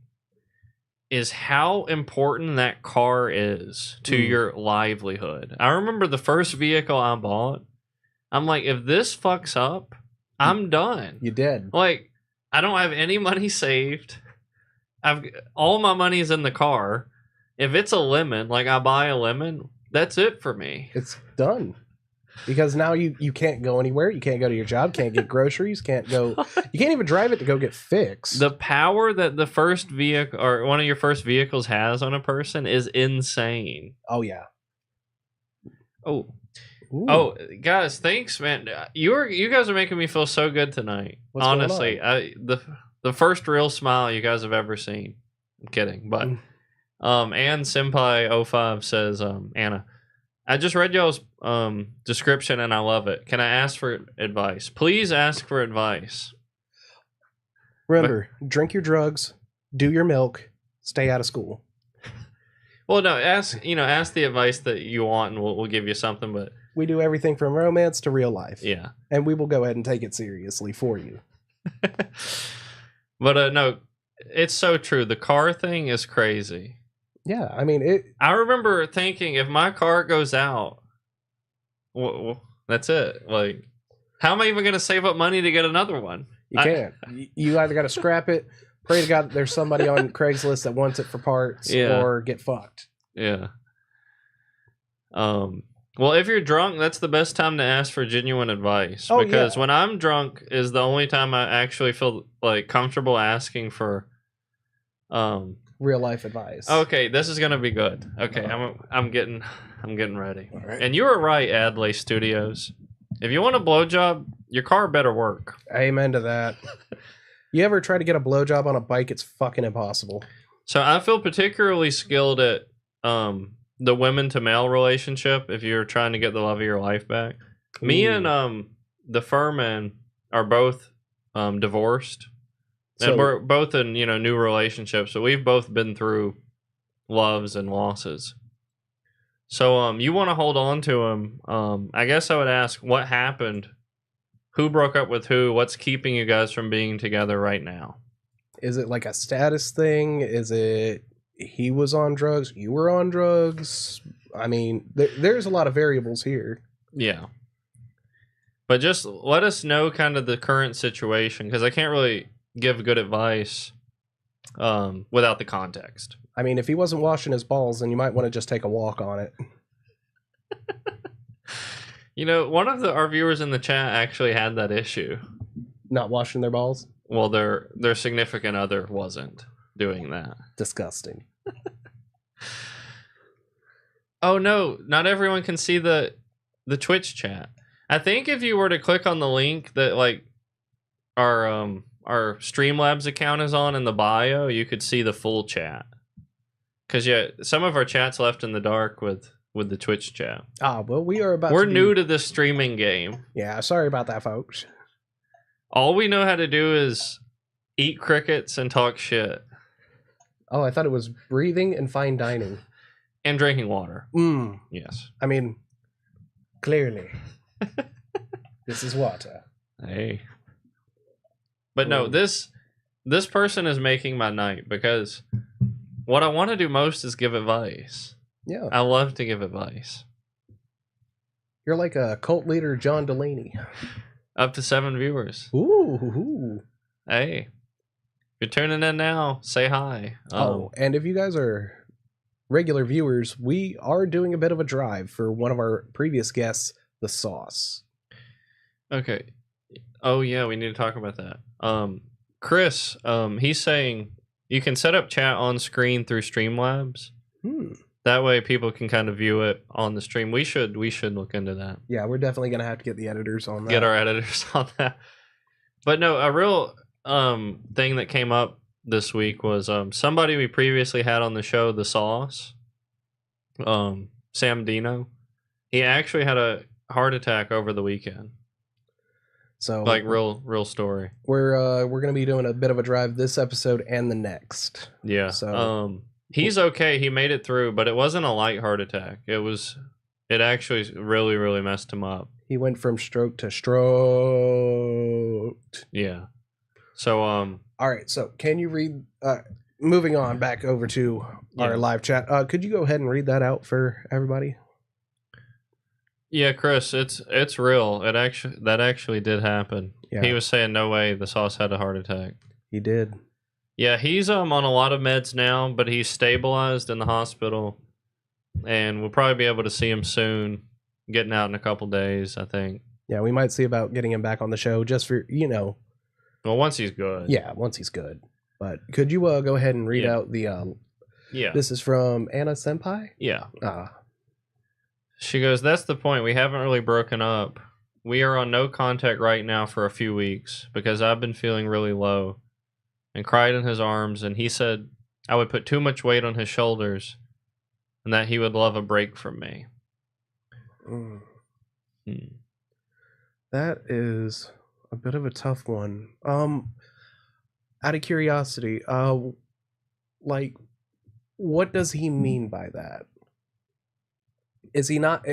is how important that car is to your livelihood. I remember the first vehicle I bought, I'm like, if this fucks up, I'm done. you did. Like, I don't have any money saved. All my money's in the car. If it's a lemon, like I buy a lemon, that's it for me. It's done. Because now you can't go anywhere. You can't go to your job. Can't get groceries. Can't go. You can't even drive it to go get fixed. The power that the first vehicle or one of your first vehicles has on a person is insane. Oh yeah. Oh, Ooh. oh, guys, thanks, man. You guys are making me feel so good tonight. What's going Honestly, the first real smile you guys have ever seen. I'm kidding, but Ann Senpai 05 says, Anna, I just read y'all's description and I love it. Can I ask for advice? Please ask for advice. Remember, drink your drugs, do your milk, stay out of school. Well, no, ask the advice that you want, and we'll give you something. But We do everything from romance to real life. yeah, And we will go ahead and take it seriously for you. but no, it's so true. The car thing is crazy. Yeah, I mean, I remember thinking, if my car goes out, that's it. Like, how am I even going to save up money to get another one? you can't. You either got to scrap it, pray to God that there's somebody on Craigslist that wants it for parts, Yeah. or get fucked. Yeah. Well, if you're drunk, that's the best time to ask for genuine advice. Oh, because yeah. when I'm drunk is the only time I actually feel like comfortable asking for Real life advice. okay, this is gonna be good. Okay, I'm getting ready. All right. And you were right, Adley Studios. If you want a blowjob, your car better work. Amen to that. You ever try to get a blowjob on a bike? It's fucking impossible. So I feel particularly skilled at the women to male relationship if you're trying to get the love of your life back. Me Ooh. and the Furman are both divorced. So- And we're both in, new relationships. So we've both been through loves and losses. So you want to hold on to him. I guess I would ask what happened, who broke up with who, what's keeping you guys from being together right now? Is it like a status thing? Is it he was on drugs, you were on drugs? I mean, there's a lot of variables here. Yeah. But just let us know kind of the current situation, because I can't really give good advice without the context. I mean, if he wasn't washing his balls, then you might want to just take a walk on it. One of our viewers in the chat actually had that issue. Not washing their balls? Well, their significant other wasn't doing that. Disgusting. Oh no, not everyone can see the Twitch chat. I think if you were to click on the link that like our Streamlabs account is on in the bio, you could see the full chat. Cause some of our chat's left in the dark with the Twitch chat. Ah, well, we are about We're to be... new to this streaming game. Yeah, sorry about that, folks. All we know how to do is eat crickets and talk shit Oh, I thought it was breathing and fine dining. and drinking water. Yes. I mean, clearly. This is water. Hey. But no, this person is making my night, because what I want to do most is give advice. Yeah. I love to give advice. You're like a cult leader, John Delaney. Up to 7 viewers. Ooh. Hey, if you're tuning in now, say hi. And if you guys are regular viewers, we are doing a bit of a drive for one of our previous guests, The Sauce. Okay. Oh yeah, we need to talk about that. Chris, he's saying you can set up chat on screen through Streamlabs. That way people can kind of view it on the stream. We should look into that. Yeah, we're definitely gonna have to get the editors on that. Get our editors on that. But no, a real thing that came up this week was somebody we previously had on the show, The Sauce. Sam Dino. He actually had a heart attack over the weekend. So like real story. We're gonna be doing a bit of a drive this episode and the next. Yeah. So he's okay. He made it through, but it wasn't a light heart attack. It actually really, really messed him up. He went from stroke to stroke. Yeah. So all right, so can you read moving on back over to our live chat. Could you go ahead and read that out for everybody? Yeah, Chris, it's real. That actually did happen. Yeah. He was saying no way the Sauce had a heart attack. He did. Yeah, he's on a lot of meds now, but he's stabilized in the hospital, and we'll probably be able to see him soon, getting out in a couple days, I think. Yeah, we might see about getting him back on the show just for, Well, once he's good. Yeah, once he's good. But could you go ahead and read out the Yeah. This is from Anna Senpai? Yeah. She goes, "That's the point. We haven't really broken up. We are on no contact right now for a few weeks because I've been feeling really low," and cried in his arms, and he said I would put too much weight on his shoulders and that he would love a break from me. That is a bit of a tough one. Out of curiosity, like, what does he mean by that? Is he not?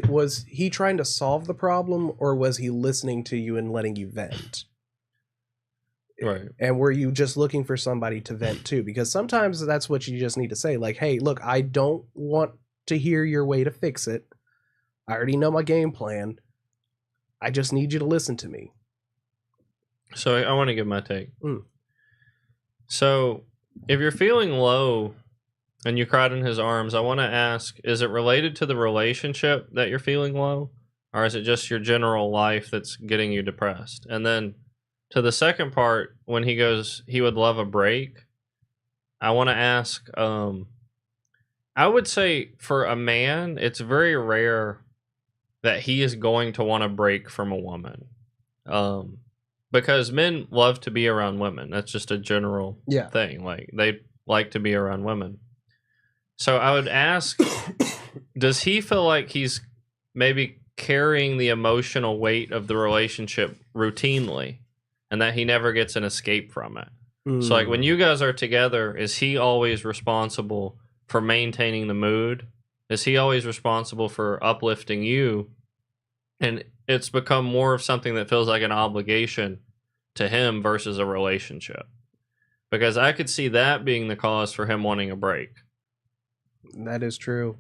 Was he trying to solve the problem, or was he listening to you and letting you vent? Right. And were you just looking for somebody to vent to? Because sometimes that's what you just need to say. Like, hey, look, I don't want to hear your way to fix it. I already know my game plan. I just need you to listen to me. So I want to give my take. So if you're feeling low and you cried in his arms, I want to ask, is it related to the relationship that you're feeling low? Or is it just your general life that's getting you depressed? And then to the second part, when he goes, he would love a break, I want to ask, I would say for a man, it's very rare that he is going to want a break from a woman. Because men love to be around women. That's just a general thing. Like, they like to be around women. So I would ask, does he feel like he's maybe carrying the emotional weight of the relationship routinely and that he never gets an escape from it? So like when you guys are together, is he always responsible for maintaining the mood? Is he always responsible for uplifting you? And it's become more of something that feels like an obligation to him versus a relationship. Because I could see that being the cause for him wanting a break. That is true.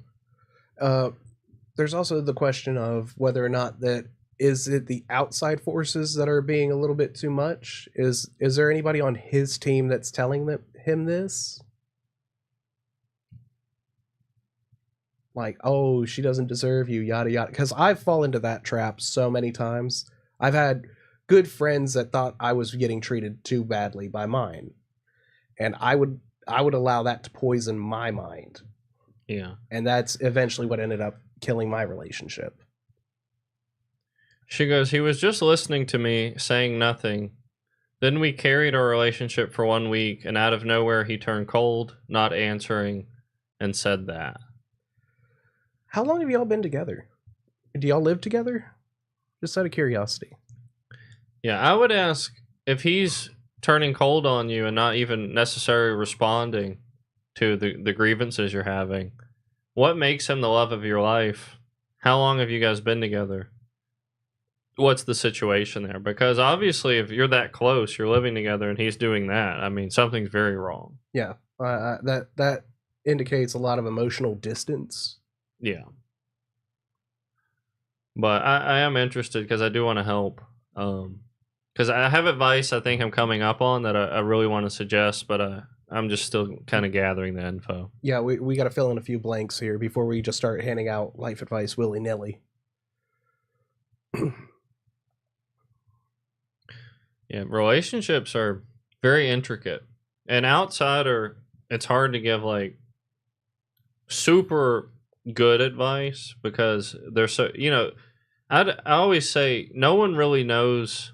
There's also the question of whether or not that is it the outside forces that are being a little bit too much? Is there anybody on his team that's telling him this? Like, oh, she doesn't deserve you, yada yada. Because I've fallen into that trap so many times. I've had good friends that thought I was getting treated too badly by mine, and I would allow that to poison my mind. Yeah. And that's eventually what ended up killing my relationship. She goes, he was just listening to me, saying nothing. Then we carried our relationship for 1 week, and out of nowhere he turned cold, not answering, and said that. How long have y'all been together? Do y'all live together? Just out of curiosity. Yeah, I would ask if he's turning cold on you and not even necessarily responding to the grievances you're having. What makes him the love of your life? How long have you guys been together? What's the situation there? Because obviously if you're that close, you're living together and he's doing that, I mean, something's very wrong. Yeah, that indicates a lot of emotional distance. Yeah. But I am interested because I do want to help. Because I have advice I think I'm coming up on that I really want to suggest, but I'm just still kind of gathering the info. Yeah, we got to fill in a few blanks here before we just start handing out life advice willy-nilly. Yeah, relationships are very intricate. An outsider, it's hard to give like super good advice because they're so, I always say no one really knows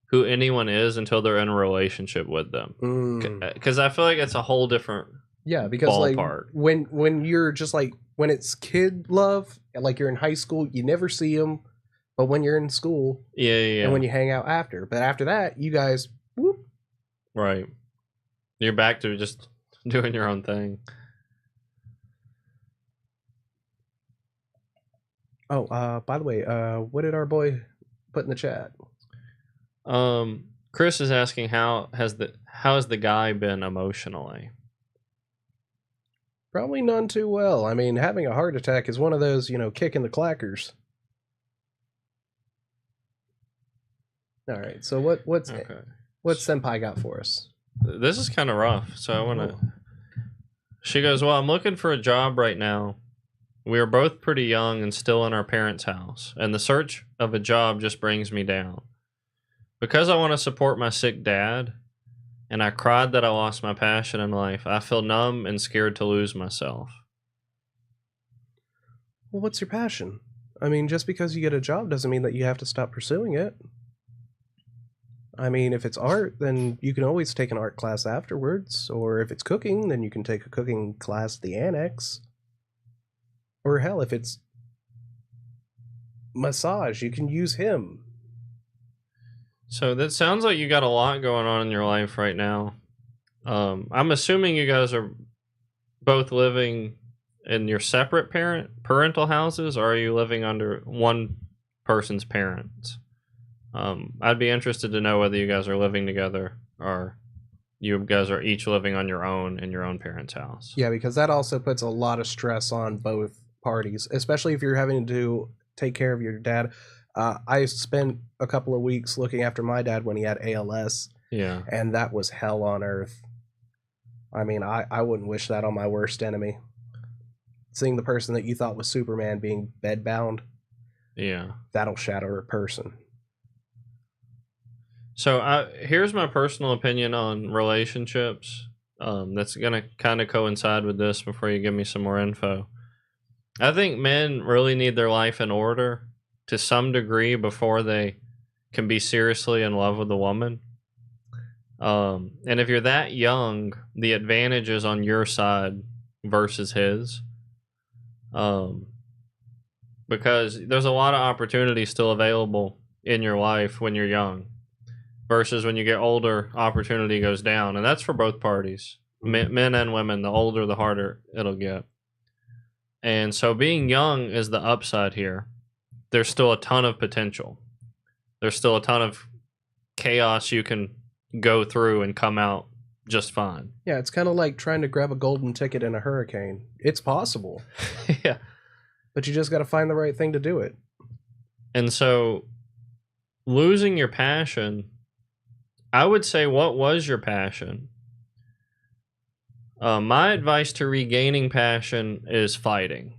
who anyone is until they're in a relationship with them. Because I feel like it's a whole different Yeah, because ballpark. like when you're just like when it's kid love, like you're in high school, you never see them, but when you're in school, Yeah. and when you hang out after, but after that, you guys, whoop. Right. You're back to just doing your own thing. Oh, by the way, what did our boy put in the chat? Chris is asking how has the guy been emotionally? Probably none too well. I mean, having a heart attack is one of those, kicking the clackers. All right, so what's Senpai got for us? This is kind of rough, so I want to. She goes, well, I'm looking for a job right now. We are both pretty young and still in our parents' house, and the search of a job just brings me down. Because I want to support my sick dad, and I cried that I lost my passion in life, I feel numb and scared to lose myself. Well, what's your passion? I mean, just because you get a job doesn't mean that you have to stop pursuing it. I mean, if it's art, then you can always take an art class afterwards. Or if it's cooking, then you can take a cooking class at the annex. Or hell, if it's massage, you can use him. So that sounds like you got a lot going on in your life right now. I'm assuming you guys are both living in your separate parental houses, or are you living under one person's parents? I'd be interested to know whether you guys are living together or you guys are each living on your own in your own parents' house. Yeah, because that also puts a lot of stress on both parties, especially if you're having to take care of your dad. I spent a couple of weeks looking after my dad when he had ALS. Yeah. And that was hell on earth. I mean, I wouldn't wish that on my worst enemy. Seeing the person that you thought was Superman being bedbound. Yeah. That'll shatter a person. So here's my personal opinion on relationships. That's going to kind of coincide with this before you give me some more info. I think men really need their life in order to some degree before they can be seriously in love with a woman. And if you're that young, the advantage is on your side versus his. Because there's a lot of opportunity still available in your life when you're young. Versus when you get older, opportunity goes down. And that's for both parties. Men and women, the older, the harder it'll get. And so being young is the upside here. There's still a ton of potential. There's still a ton of chaos you can go through and come out just fine. Yeah, it's kind of like trying to grab a golden ticket in a hurricane. It's possible. Yeah. But you just got to find the right thing to do it. And so losing your passion, I would say, what was your passion? My advice to regaining passion is fighting.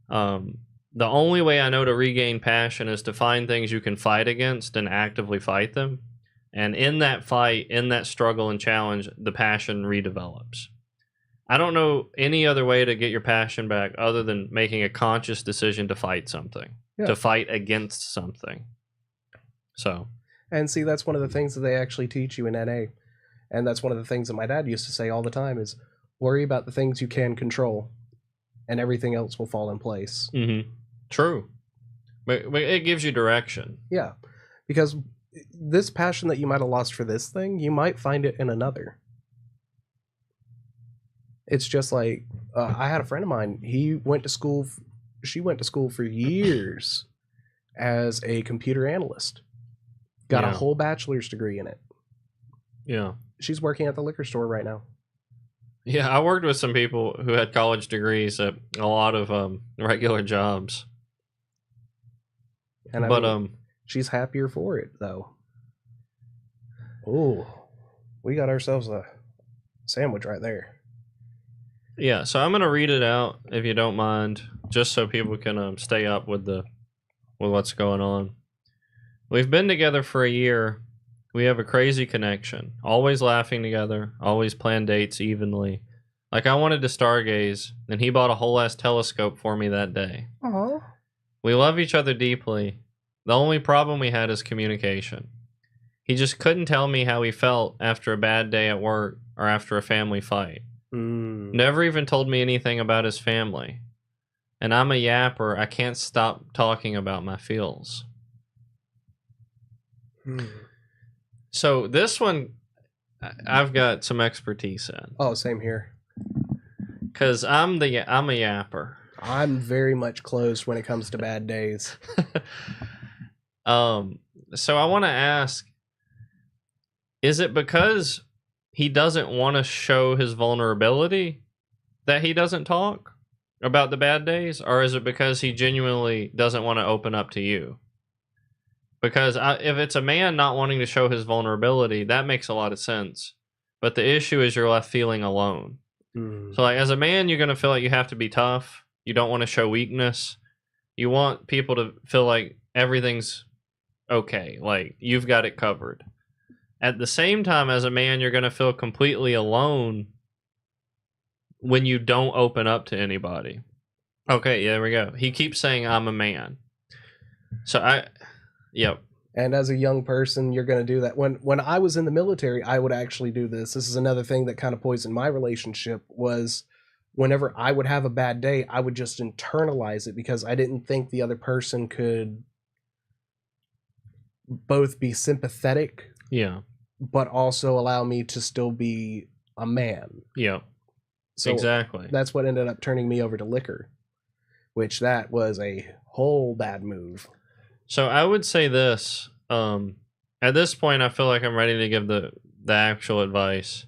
The only way I know to regain passion is to find things you can fight against and actively fight them. And in that fight, in that struggle and challenge, the passion redevelops. I don't know any other way to get your passion back other than making a conscious decision to fight something, to fight against something. So. And see, that's one of the things that they actually teach you in NA. And that's one of the things that my dad used to say all the time is worry about the things you can control and everything else will fall in place. Mm-hmm. True. But it gives you direction. Yeah. Because this passion that you might have lost for this thing, you might find it in another. It's just like, I had a friend of mine, she went to school for years as a computer analyst. Got a whole bachelor's degree in it. Yeah. She's working at the liquor store right now. Yeah, I worked with some people who had college degrees at a lot of regular jobs. And she's happier for it though. Oh, we got ourselves a sandwich right there. Yeah, so I'm gonna read it out if you don't mind, just so people can stay up with what's going on. We've been together for a year. We have a crazy connection. Always laughing together. Always plan dates evenly. Like, I wanted to stargaze, and he bought a whole ass telescope for me that day. Aww. We love each other deeply. The only problem we had is communication. He just couldn't tell me how he felt after a bad day at work or after a family fight. Never even told me anything about his family. And I'm a yapper. I can't stop talking about my feels. So this one, I've got some expertise in. Oh, same here. Because I'm a yapper. I'm very much closed when it comes to bad days. So I want to ask, is it because he doesn't want to show his vulnerability that he doesn't talk about the bad days? Or is it because he genuinely doesn't want to open up to you? Because if it's a man not wanting to show his vulnerability, that makes a lot of sense. But the issue is you're left feeling alone. So like, as a man, you're going to feel like you have to be tough. You don't want to show weakness. You want people to feel like everything's okay. Like, you've got it covered. At the same time, as a man, you're going to feel completely alone when you don't open up to anybody. Okay, yeah, there we go. He keeps saying, I'm a man. So yep. And as a young person, you're going to do that. When I was in the military, I would actually do this. This is another thing that kind of poisoned my relationship, was whenever I would have a bad day, I would just internalize it because I didn't think the other person could both be sympathetic, yeah, but also allow me to still be a man. Yeah. So exactly. That's what ended up turning me over to liquor, which that was a whole bad move. So I would say this, at this point, I feel like I'm ready to give the actual advice.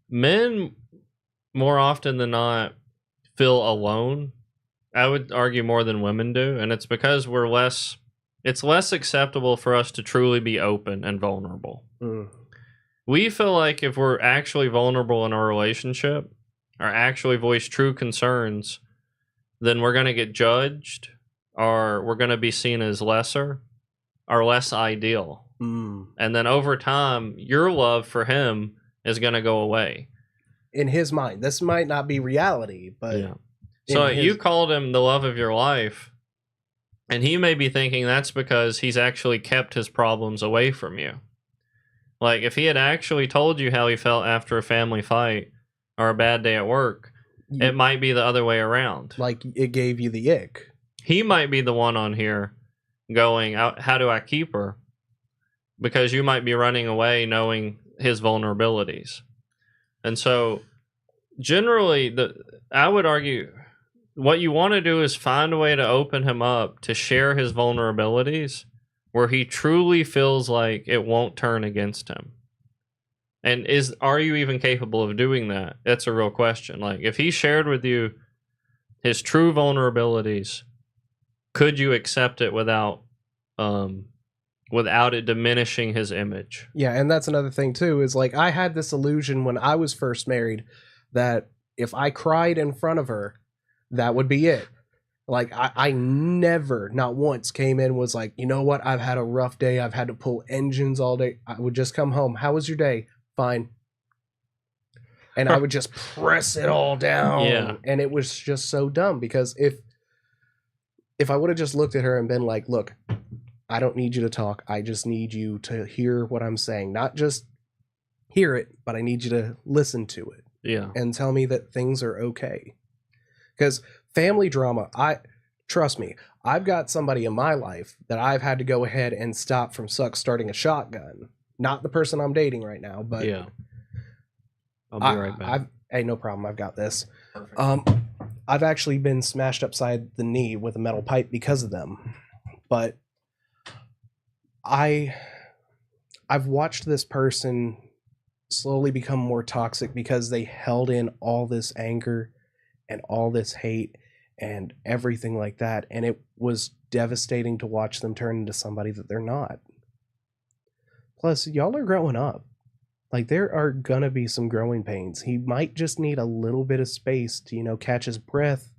Men, more often than not, feel alone. I would argue more than women do. And it's because it's less acceptable for us to truly be open and vulnerable. We feel like if we're actually vulnerable in a relationship, or actually voice true concerns, then we're going to get judged, or we're going to be seen as lesser or less ideal. And then over time, your love for him is going to go away. In his mind. This might not be reality, but... Yeah. So you called him the love of your life, and he may be thinking that's because he's actually kept his problems away from you. Like, if he had actually told you how he felt after a family fight or a bad day at work, it might be the other way around. Like, it gave you the ick. He might be the one on here going, how do I keep her? Because you might be running away knowing his vulnerabilities. And so, generally, I would argue what you want to do is find a way to open him up to share his vulnerabilities where he truly feels like it won't turn against him. And are you even capable of doing that? That's a real question. Like, if he shared with you his true vulnerabilities, could you accept it without it diminishing his image? Yeah, and that's another thing too, is like, I had this illusion when I was first married that if I cried in front of her, that would be it. Like, I never, not once, came in was like, you know what, I've had a rough day, I've had to pull engines all day. I would just come home. How was your day? Fine. And I would just press it all down. Yeah. And it was just so dumb, because if I would have just looked at her and been like, look, I don't need you to talk. I just need you to hear what I'm saying. Not just hear it, but I need you to listen to it. Yeah. And tell me that things are okay. Because family drama, trust me, I've got somebody in my life that I've had to go ahead and stop from starting a shotgun. Not the person I'm dating right now, but yeah. I'll be right back. Hey, no problem. I've got this. Perfect. I've actually been smashed upside the knee with a metal pipe because of them. But I've watched this person slowly become more toxic because they held in all this anger and all this hate, and everything like that. And it was devastating to watch them turn into somebody that they're not. Plus, y'all are growing up. Like, there are gonna be some growing pains. He might just need a little bit of space to, catch his breath,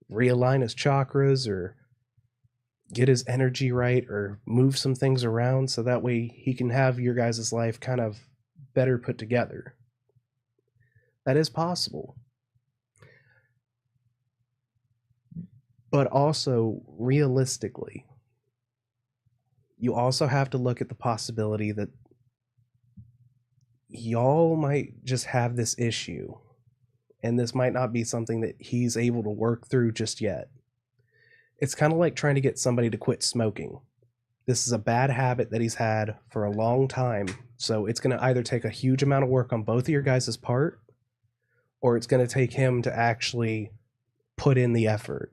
realign his chakras, or get his energy right, or move some things around so that way he can have your guys' life kind of better put together. That is possible. But also, realistically, you also have to look at the possibility that y'all might just have this issue, and this might not be something that he's able to work through just yet. It's kind of like trying to get somebody to quit smoking. This is a bad habit that he's had for a long time, so it's going to either take a huge amount of work on both of your guys' part, or it's going to take him to actually put in the effort.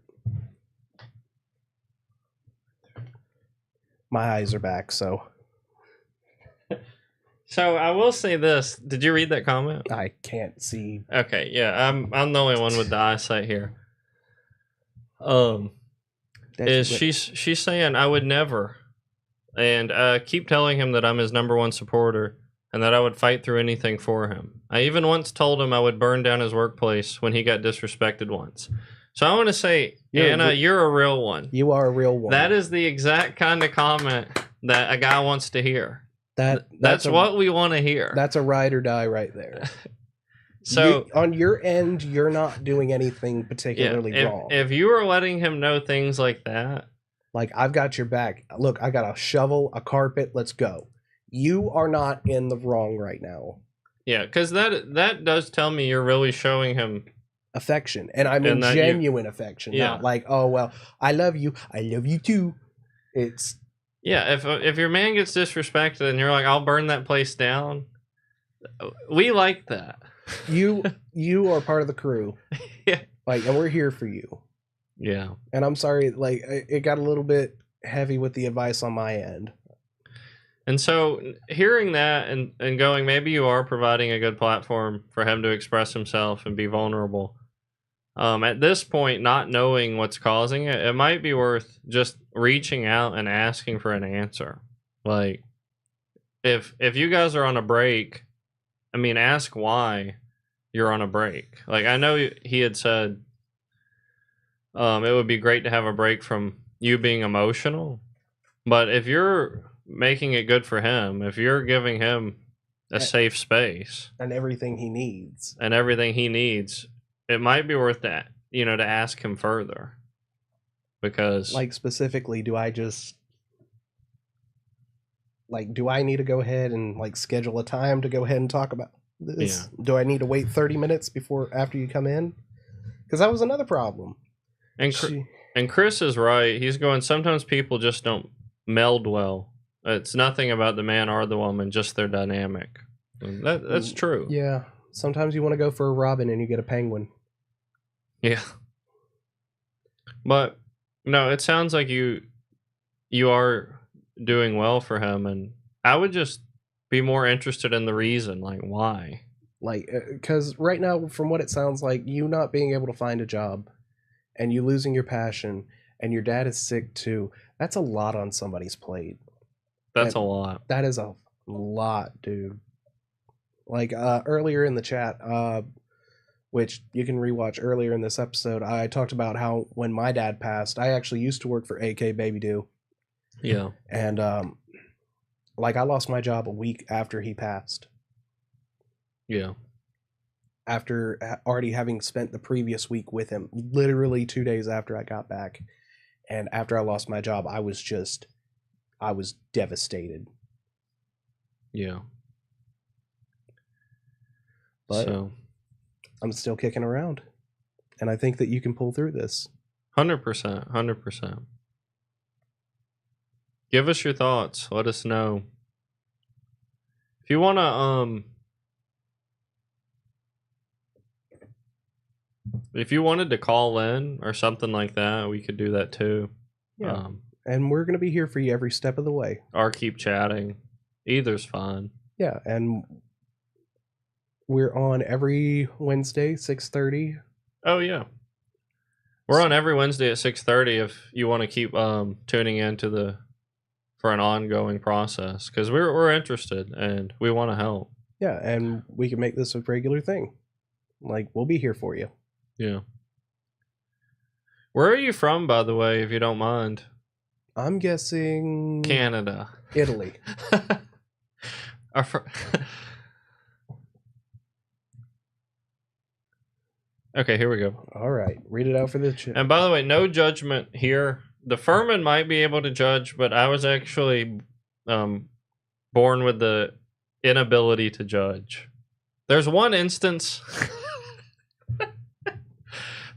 My eyes are back, so So I will say this. Did you read that comment? I can't see. Okay, yeah, I'm the only one with the eyesight here. She's saying I would never, and keep telling him that I'm his number one supporter and that I would fight through anything for him. I even once told him I would burn down his workplace when he got disrespected once. So I want to say, Anna, you're a real one. You are a real one. That is the exact kind of comment that a guy wants to hear. That's what we want to hear. That's a ride or die right there. So on your end, you're not doing anything particularly wrong. If you are letting him know things like that, like, I've got your back. Look, I got a shovel, a carpet. Let's go. You are not in the wrong right now. Yeah, because that does tell me you're really showing him affection, and I mean genuine affection. Yeah. Not like, oh well, I love you too. It's if your man gets disrespected and you're like, I'll burn that place down. We like that. You are part of the crew. Yeah. Like, and we're here for you. Yeah. And I'm sorry, like, it got a little bit heavy with the advice on my end. And so hearing that and going, maybe you are providing a good platform for him to express himself and be vulnerable. At this point, not knowing what's causing it, it might be worth just reaching out and asking for an answer. Like, if you guys are on a break, I mean, ask why you're on a break. Like, I know he had said it would be great to have a break from you being emotional, but if you're making it good for him, if you're giving him a safe space and everything he needs, it might be worth that, to ask him further. Because, like, specifically, do I need to go ahead and, like, schedule a time to go ahead and talk about this? Yeah. Do I need to wait 30 minutes after you come in? Because that was another problem. And Chris is right. He's going, sometimes people just don't meld well. It's nothing about the man or the woman, just their dynamic. That's true. Yeah. Sometimes you want to go for a robin and you get a penguin. Yeah. But no, it sounds like you are doing well for him, and I would just be more interested in the reason, like, why. Like, because right now, from what it sounds like, you not being able to find a job and you losing your passion and your dad is sick too, that's a lot on somebody's plate. That's a lot. That is a lot, dude. Like, earlier in the chat, which you can rewatch earlier in this episode, I talked about how when my dad passed, I actually used to work for AK Baby Do. Yeah. And, like, I lost my job a week after he passed. Yeah. After already having spent the previous week with him, literally 2 days after I got back. And after I lost my job, I was devastated. Yeah. But so, I'm still kicking around. And I think that you can pull through this. 100%. Give us your thoughts. Let us know. If you want to, if you wanted to call in or something like that, we could do that too. Yeah. And we're going to be here for you every step of the way. Or keep chatting. Either's fine. Yeah, and we're on every Wednesday, 6:30. Oh, yeah. We're on every Wednesday at 6:30 if you want to keep tuning into for an ongoing process, because we're interested and we want to help. Yeah, and we can make this a regular thing. Like, we'll be here for you. Yeah. Where are you from, by the way, if you don't mind? I'm guessing Canada. Italy. Okay, here we go. All right, read it out for the chat. And by the way, no judgment here. The Furman might be able to judge, but I was actually born with the inability to judge. There's one instance.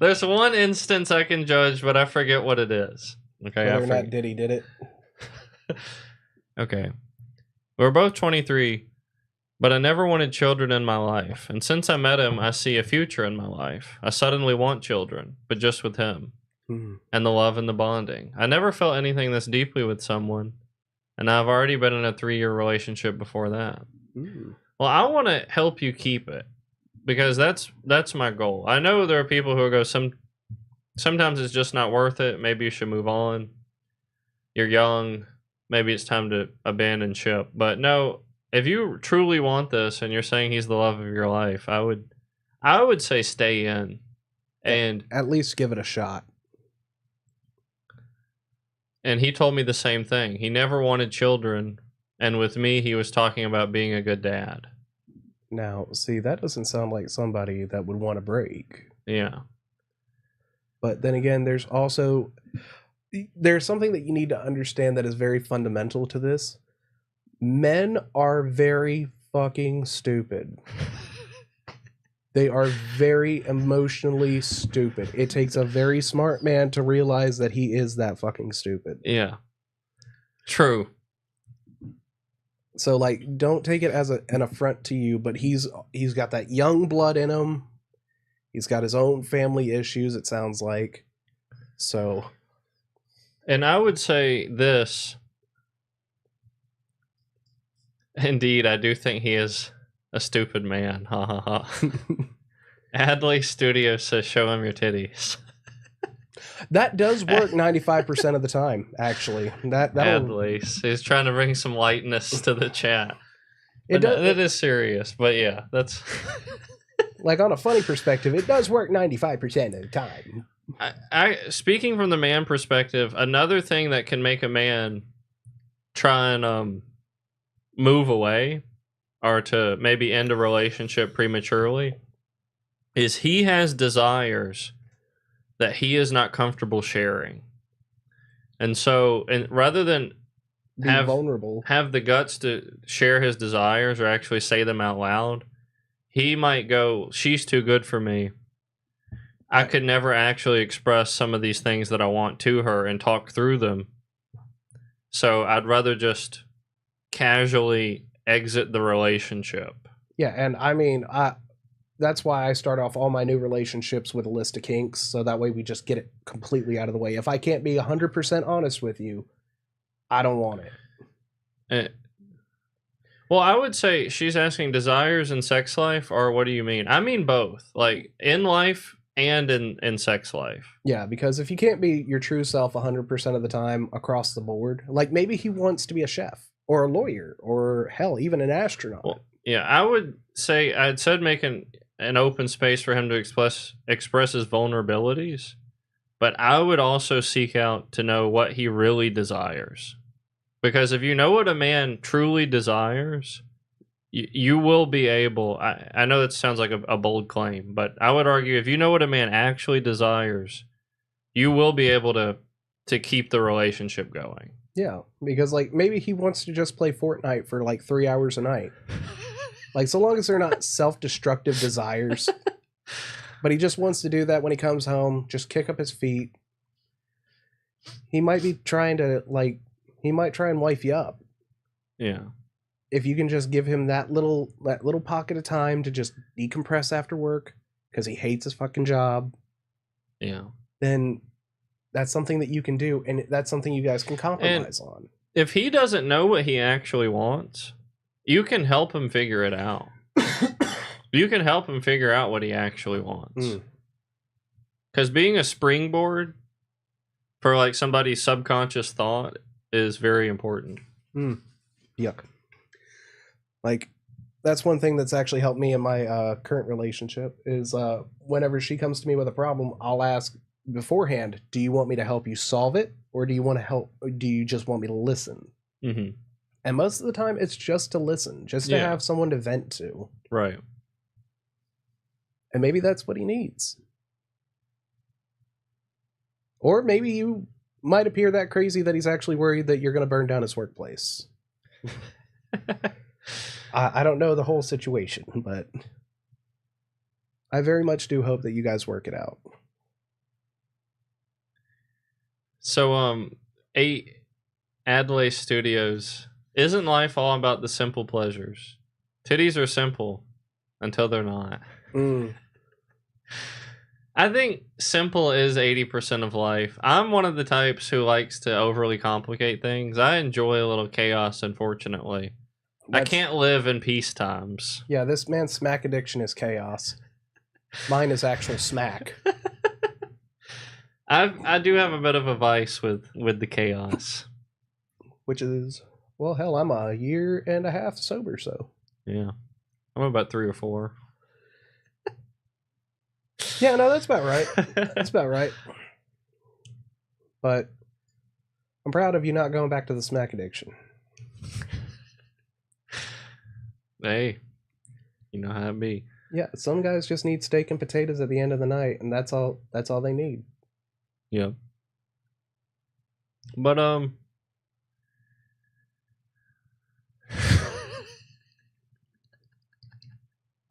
There's one instance I can judge, but I forget what it is. Okay, Whether or not Diddy did it. Okay. We're both 23, but I never wanted children in my life. And since I met him, I see a future in my life. I suddenly want children, but just with him. And the love and the bonding. I never felt anything this deeply with someone. And I've already been in a 3-year relationship before that. Well, I want to help you keep it, because that's my goal. I know there are people who go, sometimes it's just not worth it. Maybe you should move on. You're young. Maybe it's time to abandon ship. But no, if you truly want this and you're saying he's the love of your life, I would say stay in and at least give it a shot. And he told me the same thing. He never wanted children, and with me he was talking about being a good dad. Now, see, that doesn't sound like somebody that would want to break. Yeah. But then again, there's something that you need to understand that is very fundamental to this. Men are very fucking stupid. They are very emotionally stupid. It takes a very smart man to realize that he is that fucking stupid. Yeah. True. So, like, don't take it as an affront to you, but he's got that young blood in him. He's got his own family issues, it sounds like. So... And I would say this. Indeed, I do think he is a stupid man. Ha ha ha. Adley Studio says, show him your titties. That does work 95% of the time, actually. Adley. He's trying to bring some lightness to the chat. It is serious, but yeah, that's... Like, on a funny perspective, it does work 95% of the time. I speaking from the man perspective, another thing that can make a man try and move away or to maybe end a relationship prematurely is he has desires that he is not comfortable sharing. And so, and rather than vulnerable, have the guts to share his desires or actually say them out loud, he might go, she's too good for me. I could never actually express some of these things that I want to her and talk through them. So I'd rather just casually exit the relationship. Yeah, and I mean, that's why I start off all my new relationships with a list of kinks, so that way we just get it completely out of the way. If I can't be 100% honest with you, I don't want it. Well, I would say she's asking desires in sex life, or what do you mean? I mean both, like in life and in sex life. Yeah, because if you can't be your true self 100% of the time across the board, like maybe he wants to be a chef or a lawyer or hell, even an astronaut. Well, yeah, I would say I'd said making an open space for him to express his vulnerabilities, but I would also seek out to know what he really desires. Because if you know what a man truly desires, you will be able, I know that sounds like a bold claim, but I would argue if you know what a man actually desires, you will be able to keep the relationship going. Yeah, because like maybe he wants to just play Fortnite for like 3 hours a night. Like, so long as they're not self-destructive desires. But he just wants to do that when he comes home, just kick up his feet. He might be trying to, like, he might try and wife you up. Yeah. If you can just give him that little pocket of time to just decompress after work, because he hates his fucking job. Yeah. Then that's something that you can do, and that's something you guys can compromise on. If he doesn't know what he actually wants, you can help him figure it out. You can help him figure out what he actually wants. Because being a springboard for like somebody's subconscious thought is very important. Yuck. Like, that's one thing that's actually helped me in my current relationship is whenever she comes to me with a problem, I'll ask beforehand, do you want me to help you solve it? Or do you want to help? Or do you just want me to listen? Mm-hmm. And most of the time, it's just to listen, just to Yeah. have someone to vent to. Right. And maybe that's what he needs. Or maybe you might appear that crazy that he's actually worried that you're going to burn down his workplace. I don't know the whole situation, but I very much do hope that you guys work it out. So, 8 Adelaide Studios. Isn't life all about the simple pleasures? Titties are simple until they're not. I think simple is 80% of life. I'm one of the types who likes to overly complicate things. I enjoy a little chaos, unfortunately. I can't live in peace times. Yeah, this man's smack addiction is chaos. Mine is actual smack. I do have a bit of a vice with the chaos. Which is, well, hell, I'm a year and a half sober, so. Yeah. I'm about 3 or 4. Yeah, no, that's about right. That's about right. But I'm proud of you not going back to the smack addiction. Hey, you know how it be. Yeah, some guys just need steak and potatoes at the end of the night, and that's all they need. Yeah. But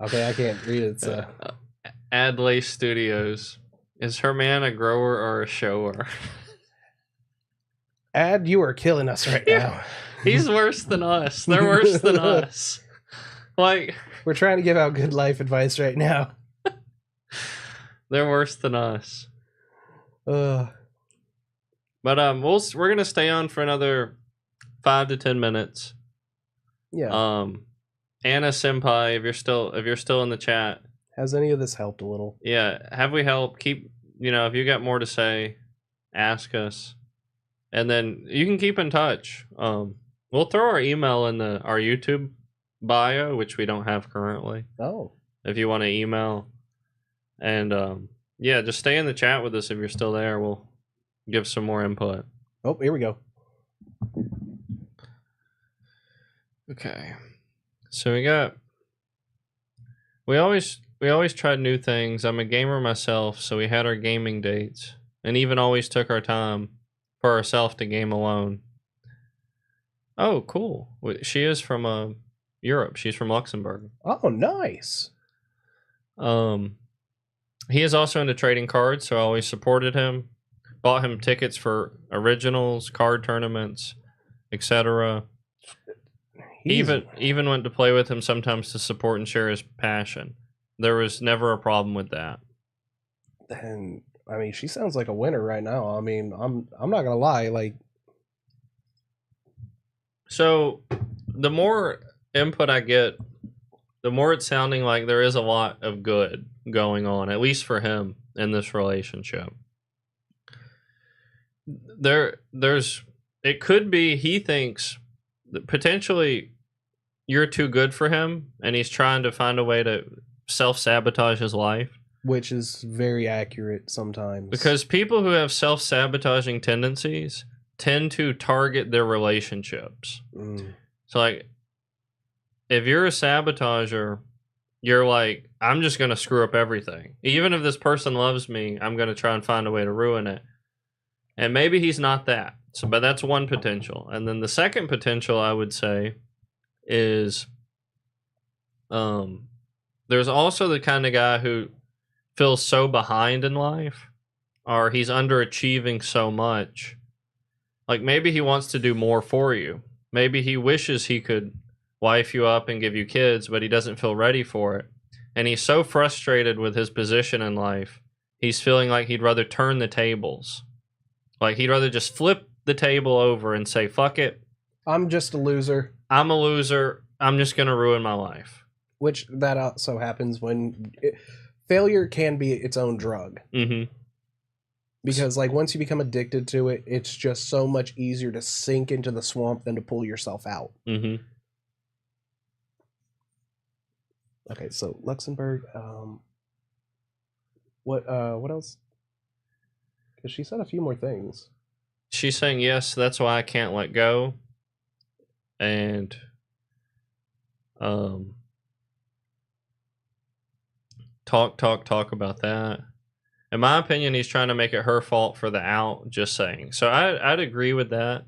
Okay, I can't read it, so. Adelaide Studios. Is her man a grower or a shower? Ad, you are killing us right now. He's worse than us. They're worse than us. Like, We're trying to give out good life advice right now. they're worse than us. Ugh. But we're gonna stay on for another 5 to 10 minutes. Yeah. Anna Senpai, if you're still in the chat, Has any of this helped a little? yeah, have we helped? Keep, if you got more to say, ask us, and then you can keep in touch. We'll throw our email in our YouTube bio, which we don't have currently. Oh. If you want to email, and yeah, just stay in the chat with us if you're still there. We'll give some more input. Oh, here we go. Okay, so we always tried new things. I'm a gamer myself, so we had our gaming dates, and even always took our time for ourselves to game alone. Oh, cool. She is from Europe. She's from Luxembourg. Oh, nice. He is also into trading cards, so I always supported him. Bought him tickets for originals, card tournaments, etc. Even went to play with him sometimes to support and share his passion. There was never a problem with that. And I mean, she sounds like a winner right now. I mean, I'm not gonna lie. Like, so the more input I get, the more it's sounding like there is a lot of good going on, at least for him in this relationship. It could be he thinks that potentially you're too good for him, and he's trying to find a way to self-sabotage his life. which is very accurate sometimes. Because people who have self-sabotaging tendencies tend to target their relationships. So, like, if you're a sabotager, you're like, I'm just going to screw up everything. Even if this person loves me, I'm going to try and find a way to ruin it. And maybe he's not that. So, but that's one potential. And then the second potential, I would say, is there's also the kind of guy who feels so behind in life, or he's underachieving so much. Like, maybe he wants to do more for you. Maybe he wishes he could wife you up and give you kids, but he doesn't feel ready for it. And he's so frustrated with his position in life, he's feeling like he'd rather turn the tables. Like, he'd rather just flip the table over and say, fuck it. I'm just a loser. I'm a loser. I'm just going to ruin my life. Which that also happens when failure can be its own drug. Mm-hmm. Because like once you become addicted to it, it's just so much easier to sink into the swamp than to pull yourself out. Mm-hmm. Okay, so Luxembourg. What else? Because she said a few more things. She's saying yes. That's why I can't let go. And talk about that. In my opinion, he's trying to make it her fault for the out. Just saying. So I'd agree with that.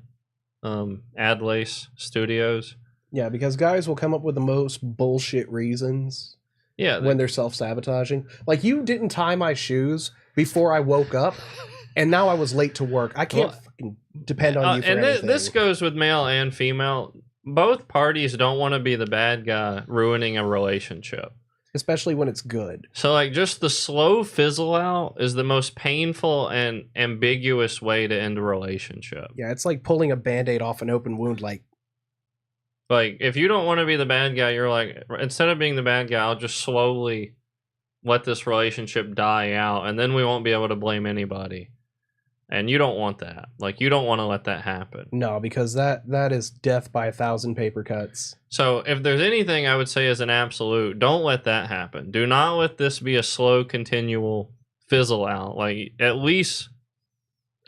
Adlace Studios. Yeah, because guys will come up with the most bullshit reasons. Yeah, when they're self-sabotaging. Like, you didn't tie my shoes before I woke up, and now I was late to work. I can't fucking depend on you for anything. This goes with male and female. Both parties don't want to be the bad guy ruining a relationship. Especially when it's good. So, like, just the slow fizzle out is the most painful and ambiguous way to end a relationship. Yeah, it's like pulling a Band-Aid off an open wound, Like, if you don't want to be the bad guy, you're like, instead of being the bad guy, I'll just slowly let this relationship die out, and then we won't be able to blame anybody. And you don't want that. Like, you don't want to let that happen. No, because that is death by 1,000 paper cuts. So, if there's anything I would say as an absolute, don't let that happen. Do not let this be a slow, continual fizzle out. Like, at least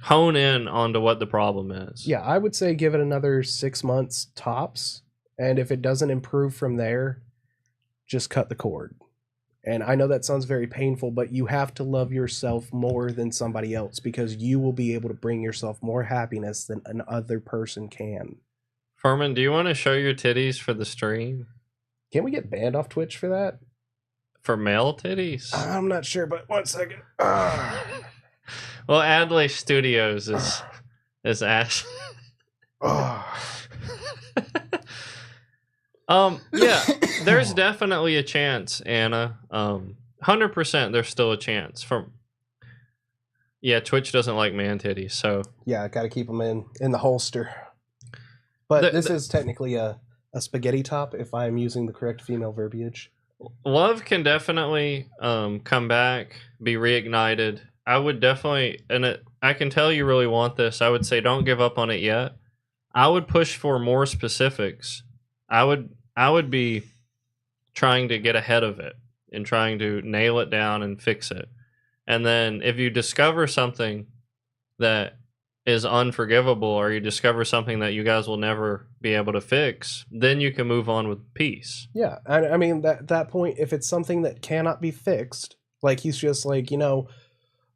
hone in onto what the problem is. Yeah, I would say give it another 6 months tops. And if it doesn't improve from there, just cut the cord. And I know that sounds very painful, but you have to love yourself more than somebody else because you will be able to bring yourself more happiness than another person can. Furman, do you want to show your titties for the stream? Can we get banned off Twitch for that? For male titties? I'm not sure, but 1 second. Well, Adelaide Studios is ash. Yeah, there's definitely a chance, Anna. 100% there's still a chance. Yeah, Twitch doesn't like man titties, so yeah, I gotta keep them in the holster. But this is technically a spaghetti top if I'm using the correct female verbiage. Love can definitely come back, be reignited. I would definitely, I can tell you really want this. I would say don't give up on it yet. I would push for more specifics. I would be trying to get ahead of it and trying to nail it down and fix it. And then if you discover something that is unforgivable or you discover something that you guys will never be able to fix, then you can move on with peace. Yeah, I mean, that point, if it's something that cannot be fixed, like he's just like,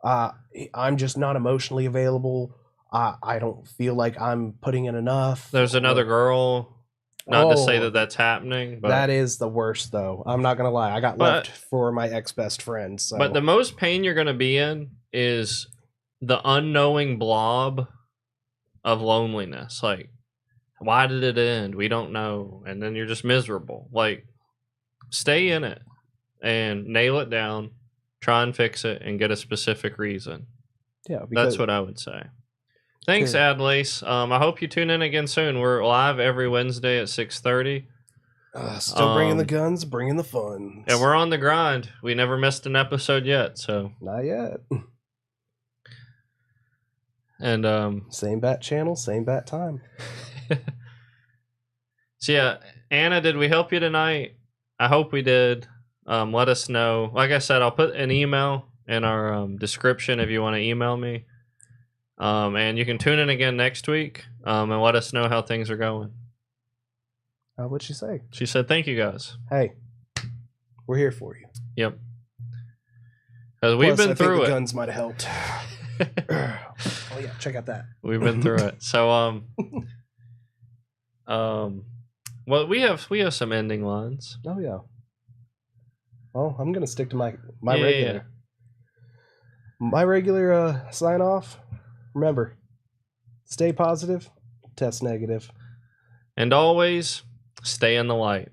I'm just not emotionally available. I don't feel like I'm putting in enough. There's another girl. Not to say that that's happening, but that is the worst, though. I'm not gonna lie. I got left for my ex-best friend. So. But the most pain you're gonna be in is the unknowing blob of loneliness. Like, why did it end? We don't know, and then you're just miserable. Like, stay in it and nail it down. Try and fix it and get a specific reason. Yeah, that's what I would say. Thanks, Adlace. I hope you tune in again soon. We're live every Wednesday at 6:30. Still bringing the guns, bringing the fun. And we're on the grind. We never missed an episode yet, so. Not yet. And same bat channel, same bat time. So yeah, Anna, did we help you tonight? I hope we did. Let us know. Like I said, I'll put an email in our description if you want to email me. And you can tune in again next week and let us know how things are going. What'd she say? She said, thank you guys. Hey, we're here for you. Yep. Because we've been through it. The guns might have helped. Oh, yeah, check out that. We've been through it. So, well, we have some ending lines. Oh, yeah. Well, I'm going to stick to my regular. Yeah. My regular sign off. Remember, stay positive, test negative. And always stay in the light.